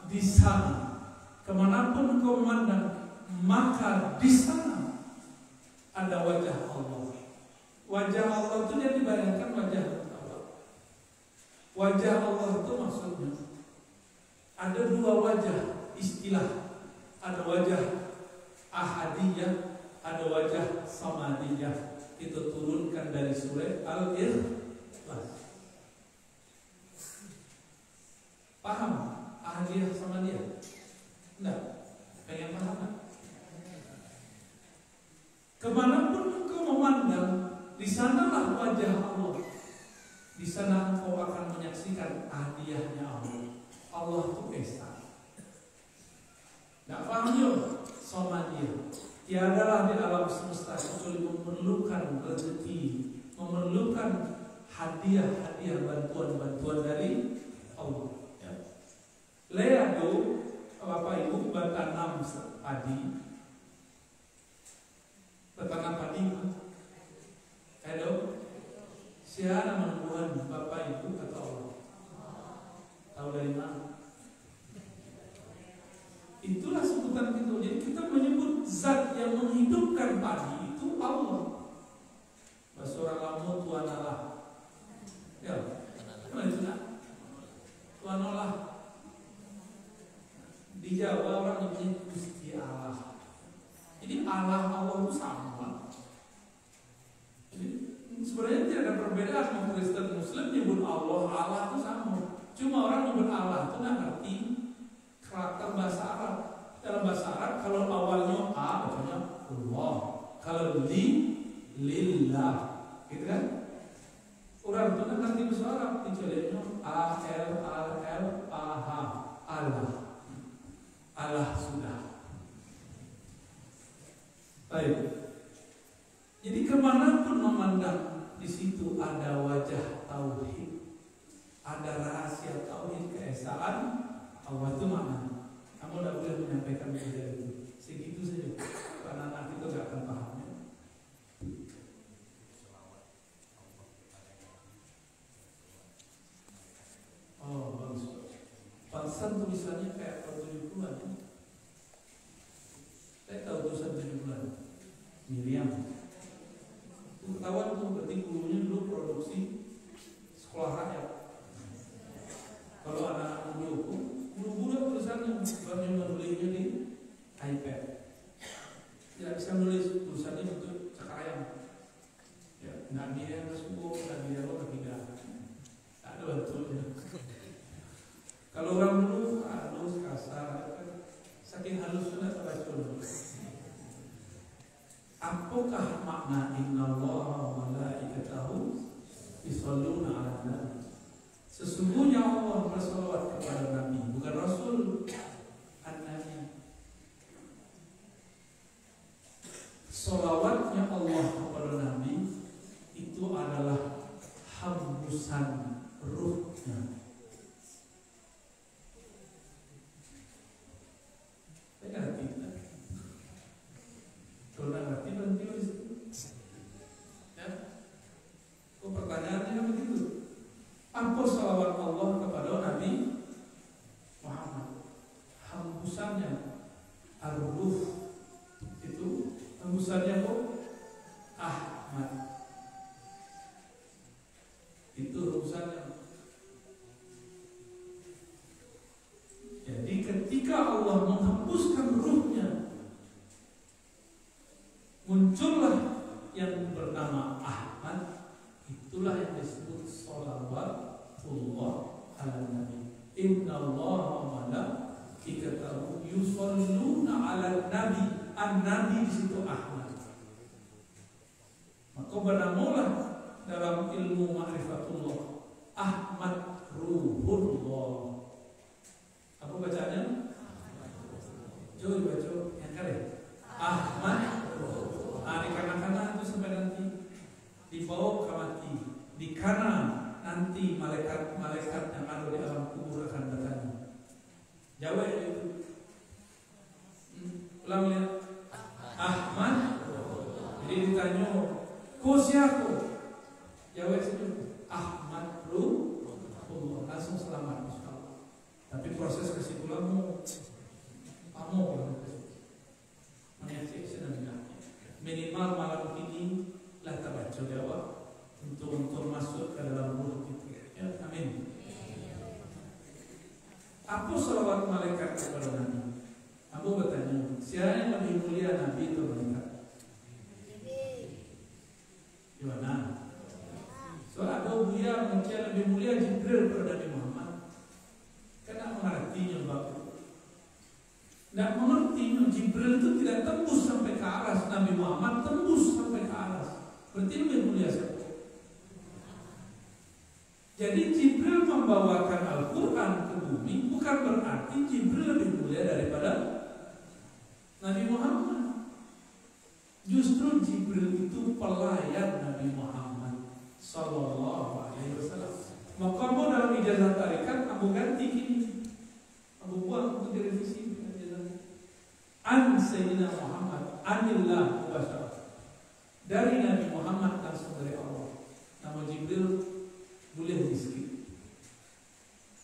di sana. Kemanapun engkau memandang, maka di sana ada wajah Allah. Wajah Allah itu dia dibayangkan wajah Allah. Wajah Allah itu maksudnya ada dua wajah istilah. Ada wajah ahadiyah, ada wajah samadiyah. Itu turunkan dari surah Al-Ikhlas. Paham ahadiyah samadiyah? Enggak, pengen paham kan? Kemanapun engkau memandang, di sanalah wajah Allah. Di sana engkau akan menyaksikan hadiahnya Allah. Allah itu esa. Enggak paham yuk? Somadiyah. Tiadalah di alam semesta kecuali memerlukan rezeki, memerlukan hadiah-hadiah, bantuan-bantuan dari Allah. Ya. Leado Bapak Ibu bertanam padi, bertanam padi, Edo, siapa menumbuhan Bapak Ibu atau Allah? Tahu dari mana? Itulah sebutan itu. Jadi kita menyebut zat yang menghidupkan padi itu Allah. Bahasa orang Lampung Tuhan Allah. Ya, mana itu nak? Tuhan Allah. Di Jawa orang menyebut Gusti Allah. Jadi Allah itu sama. Jadi sebenarnya tidak ada perbedaan mau Kristen Muslim nyebut Allah itu sama. Cuma orang nyebut Allah itu nggak ngerti karakter bahasa Arab. Dalam bahasa Arab kalau awalnya A bacanya Allah, kalau lillah, gitu kan? Orang itu nggak ngerti bahasa Arab, kecuali Allah. Allah sudah. Baik. Jadi kemanapun memandang, di situ ada wajah tauhid, ada rahasia tauhid keesaan Allah itu makna. Kamu tidak boleh menyampaikan beda itu. Segitu saja. Karena nanti itu tidak akan pahamnya. Oh bagus. Pantesan tulisannya kayak tahun 70-an. Saya tahu tulisan 70-an. Miriam. Itu ketahuan tuh, berarti gurunya dulu produksi sekolah rakyat. Kalau anak-anak guru tulisannya bukan menulisnya di iPad. Tidak bisa menulis tulisannya bentuk cakayam. Ya, Nabi yang subuh, Nabi yang ketiga. Ada bentuknya. Kalau orang dulu halus, kasar, saking halusnya teracun. Apakah makna innallaha wa malaikatahu yusholluna 'alan nabi? Sesungguhnya Allah bersalawat kepada Nabi, bukan Rasul, An-Nabi. Salawatnya Allah kepada Nabi itu adalah hembusan ruhnya. Kalau tidak ngerti berhenti di situ. Ya. Kok pertanyaannya kan begitu? Apa salawat Allah kepada Nabi Muhammad? Hembusannya ar-ruh itu hembusannya kok Ahmad. Itu hembusannya. Jadi ketika Allah menghembuskan ruhnya innallaha wa malaikatahu yusholluna 'alan nabi. An-nabi di situ Ahmad. Maka bernamulah dalam ilmu ma'rifatullah Ahmad Ruhullah. Apa bacanya? Coba baca yang kalian. Ahmad. Di kanan-kanan itu sampai nanti dibawa ke mati. Di kanan nanti malaikat-malaikat yang ada di alam kubur akan bertanya. Jawab itu. Ulang lihat. Ahmad. Jadi ditanya, kau siapa? Jawab itu. Ahmad Ruhullah. Langsung selamat insyaallah. Tapi proses kesimpulanmu kamu mengecek sedang minimal malam ini lah terbaca jawab untuk masuk ke dalam ruh kita. Ya, amin. Apa salawat malaikat kepada Nabi? Abu bertanya, siapa yang lebih mulia, Nabi atau malaikat? Gimana? Soal Abu Buya mungkin lebih mulia Jibril daripada Nabi Muhammad. Karena mengertinya bapak. Tidak mengertinya Jibril itu tidak tembus sampai ke aras, Nabi Muhammad tembus sampai ke aras. Berarti lebih mulia siapa? Jadi Jibril membawakan Al-Quran ke bumi bukan berarti Jibril lebih mulia daripada Nabi Muhammad. Justru Jibril itu pelayan Nabi Muhammad Sallallahu Alaihi Wasallam. Maka mau dalam ijazah tarikat Abu ganti kini, Abu buang untuk direvisi ijazah. An Sayyidina Muhammad Anillah Mubashara, dari Nabi Muhammad langsung dari Allah. Nama Jibril boleh di-skip,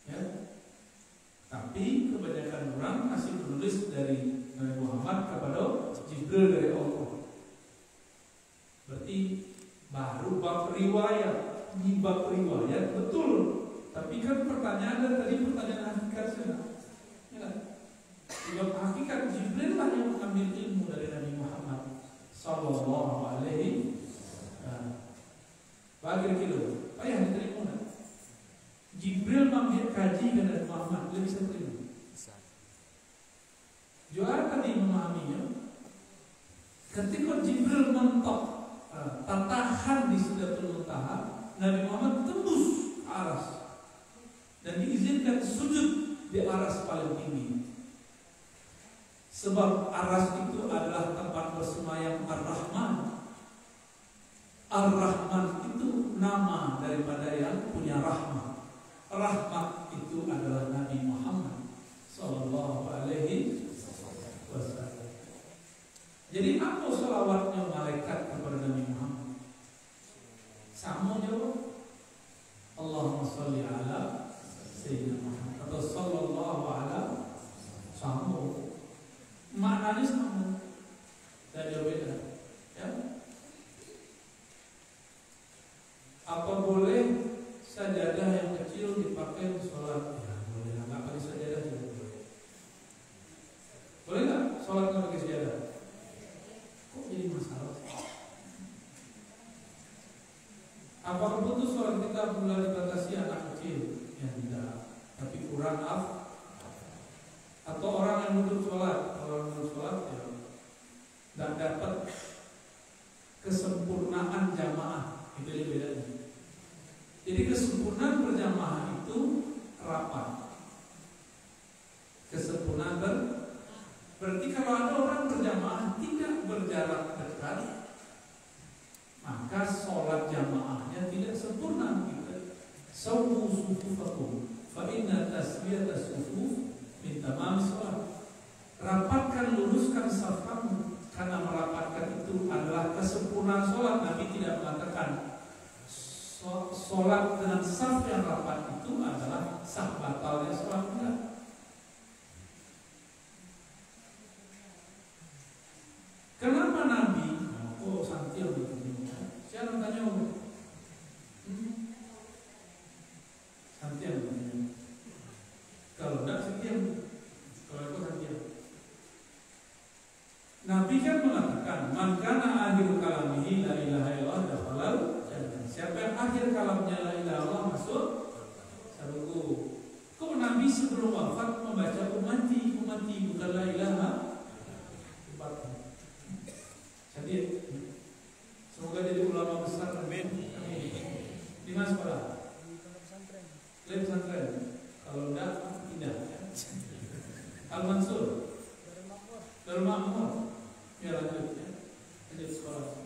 ya. Tapi kebanyakan orang masih menulis dari Nabi Muhammad kepada Jibril dari Allah. Berarti baru bab riwayat. Di bab riwayat betul. Tapi kan pertanyaan tadi pertanyaan hakikat saja. Ya. Di bab hakikat Jibril lah yang mengambil ilmu dari Nabi Muhammad Sallallahu Alaihi Wasallam. Bagi kilo, payah diterima. Jibril mengambil kaji dari Muhammad, dia bisa terima. Juara tadi memahaminya. Ketika Jibril mentok tatahan di Sidratul Muntaha, Nabi Muhammad tembus aras dan diizinkan sujud di aras paling tinggi. Sebab aras itu adalah tempat bersemayam Ar-Rahman. Ar-Rahman itu nama daripada yang punya rahmat. Rahmat itu adalah Nabi Muhammad Sallallahu Alaihi Wasallam. Jadi apa salawatnya malaikat kepada Nabi Muhammad? Sama jawab. Allahumma salli ala Sayyidina Muhammad atau Sallallahu Alaihi sama. Maknanya sama. Dan jauh beda. Ya. Apa boleh sajadah yang kecil dipakai untuk sholat? Ya, boleh. Nggak pakai sajadah juga boleh. Boleh nggak sholat nggak pakai sajadah? Kok jadi masalah? Apakah betul sholat kita mulai dibatasi anak kecil? Ya tidak. Tapi kurang atau orang yang duduk sholat, ya tidak dapat kesempurnaan jamaah, itu bedanya. Jadi kesempurnaan berjamaah itu rapat. Kesempurnaan berarti kalau ada orang berjamaah tidak berjarak dekat, maka sholat jamaahnya tidak sempurna. Sawu sufufakum fa inna taswiyatas sufuf min tamam sholat. Rapatkan, luruskan saf kamu, karena merapatkan itu adalah kesempurnaan sholat. Nabi tidak mengatakan sholat dengan saf yang rapat itu adalah sah batalnya sholat. Enggak. Kenapa Nabi? Oh, santil begitu. Siapa tanya? Santil begitu. Kalau tidak santil, kalau itu santil. Nabi kan mengatakan, "Man kana akhir kalamihi la ilaha illallah dakhalal jannah." Siapa yang akhir kalamnya la ilaha illallah masuk surga. Kok Nabi Nabi sebelum wafat membaca ummati, bukan la ilaha. Jadi semoga jadi ulama besar. Amin. Di mana sekolah? Lem pesantren. Kalau enggak, tidak. Al Mansur. Darul Makmur. Ya lanjut ya. Lanjut sekolah.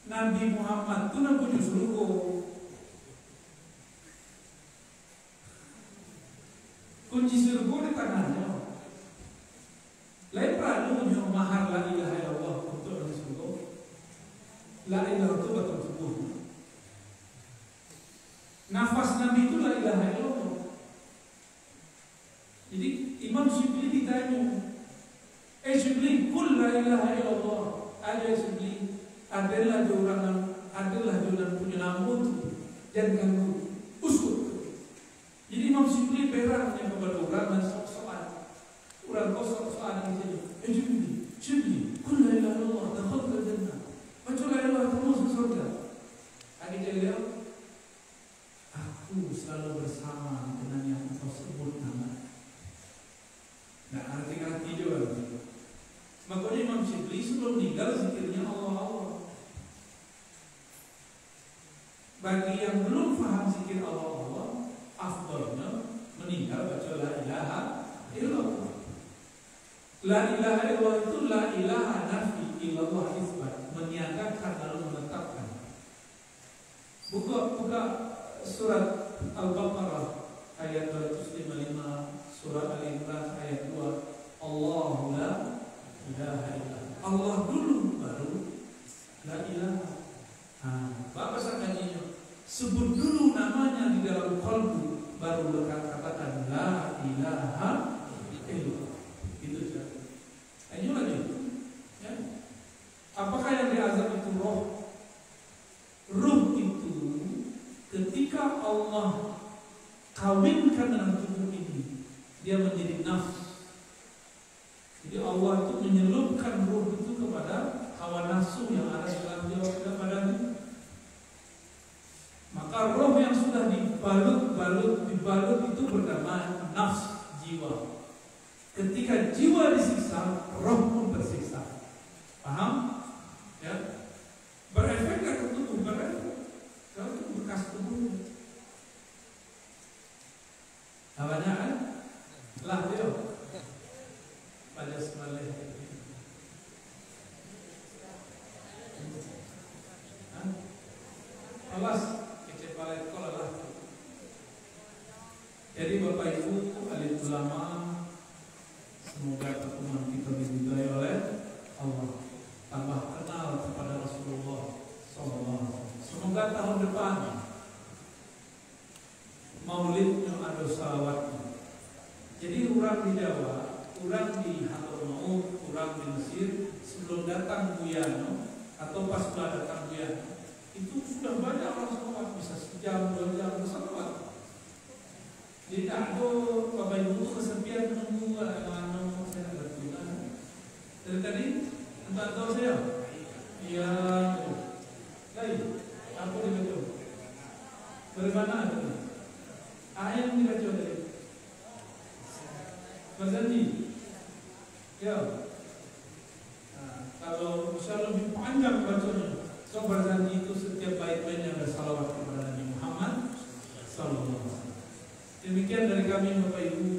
Nabi Muhammad itu nak punya surga. Kunci surga di tangannya. Lain pernah punya mahar la ilaha illallah untuk masuk surga. La ilaha itu betul tubuh. Nafas Nabi itu la ilaha illallah. Jadi Imam Syibli ditanya, Syibli, kul la ilaha illallah. Ada Syibli, adalah orang punya nama itu, jangan ganggu, usut. Jadi Imam Syibli berangnya kepada orang dan soal, orang kosong soal yang jadi, Syibli, kul la ilaha illallah, dakhul ke jannah. Baca la ilaha illallah masuk surga. Akhirnya dia, aku selalu bersama dengan yang kau sebut nama. Nah, arti-arti juga. Makanya Imam Syibli sebelum meninggal zikirnya Allah. Bagi yang belum faham zikir Allah, afdalnya meninggal baca la ilaha illallah. La ilaha illallah itu la ilaha nafi illallah isbat, meniadakan lalu menetapkan. Buka surat Al-Baqarah ayat 255, surat Al-Imran ayat 2. Allahu la ilaha illallah. Allah dulu baru la ilaha. Bapak sangkanya sebut dulu namanya di dalam qalbu, baru katakan la ilaha illallah. Itu saja. Ayo lanjut. Ya. Apakah yang diazab itu roh? Ruh itu ketika Allah kawinkan dengan tubuh ini, dia menjadi nafs. Jadi Allah itu menyelupkan ruh itu kepada hawa nafsu yang ada dalam jiwa badan. Maka roh yang sudah dibalut itu bernama nafs, jiwa. Ketika jiwa disiksa, roh pun tersiksa. Paham? Ya. Berefek ke tubuh, berefek. Kalau itu bekas tubuhnya. Namanya kan? Lah dia. Pada semalih. Alas, kecepatan sekolah lah. Jadi Bapak Ibu, alim ulama, semoga pertemuan kita diberkahi oleh Allah. Tambah kenal kepada Rasulullah SAW. Semoga tahun depan maulidnya ada salawatnya. Jadi orang di Jawa, orang di Hadramaut, orang di Mesir, sebelum datang Buyano atau pas sudah datang Buyano, itu sudah banyak orang salawat, bisa sejam, 2 jam bersalawat. Jadi tak ada Bapak Ibu kesepian menunggu mana saya ada tujuan. Dari tadi entah tahu saya. Iya. Lain. Apa dia baca? Bagaimana ada? Ayat yang dibaca tadi. Berjanji. Ya. Nah, kalau bisa lebih panjang bacanya, so berjanji itu setiap bait-baitnya ada salawat kepada Nabi Muhammad sallallahu alaihi wasallam. Demikian dari kami Bapak Ibu,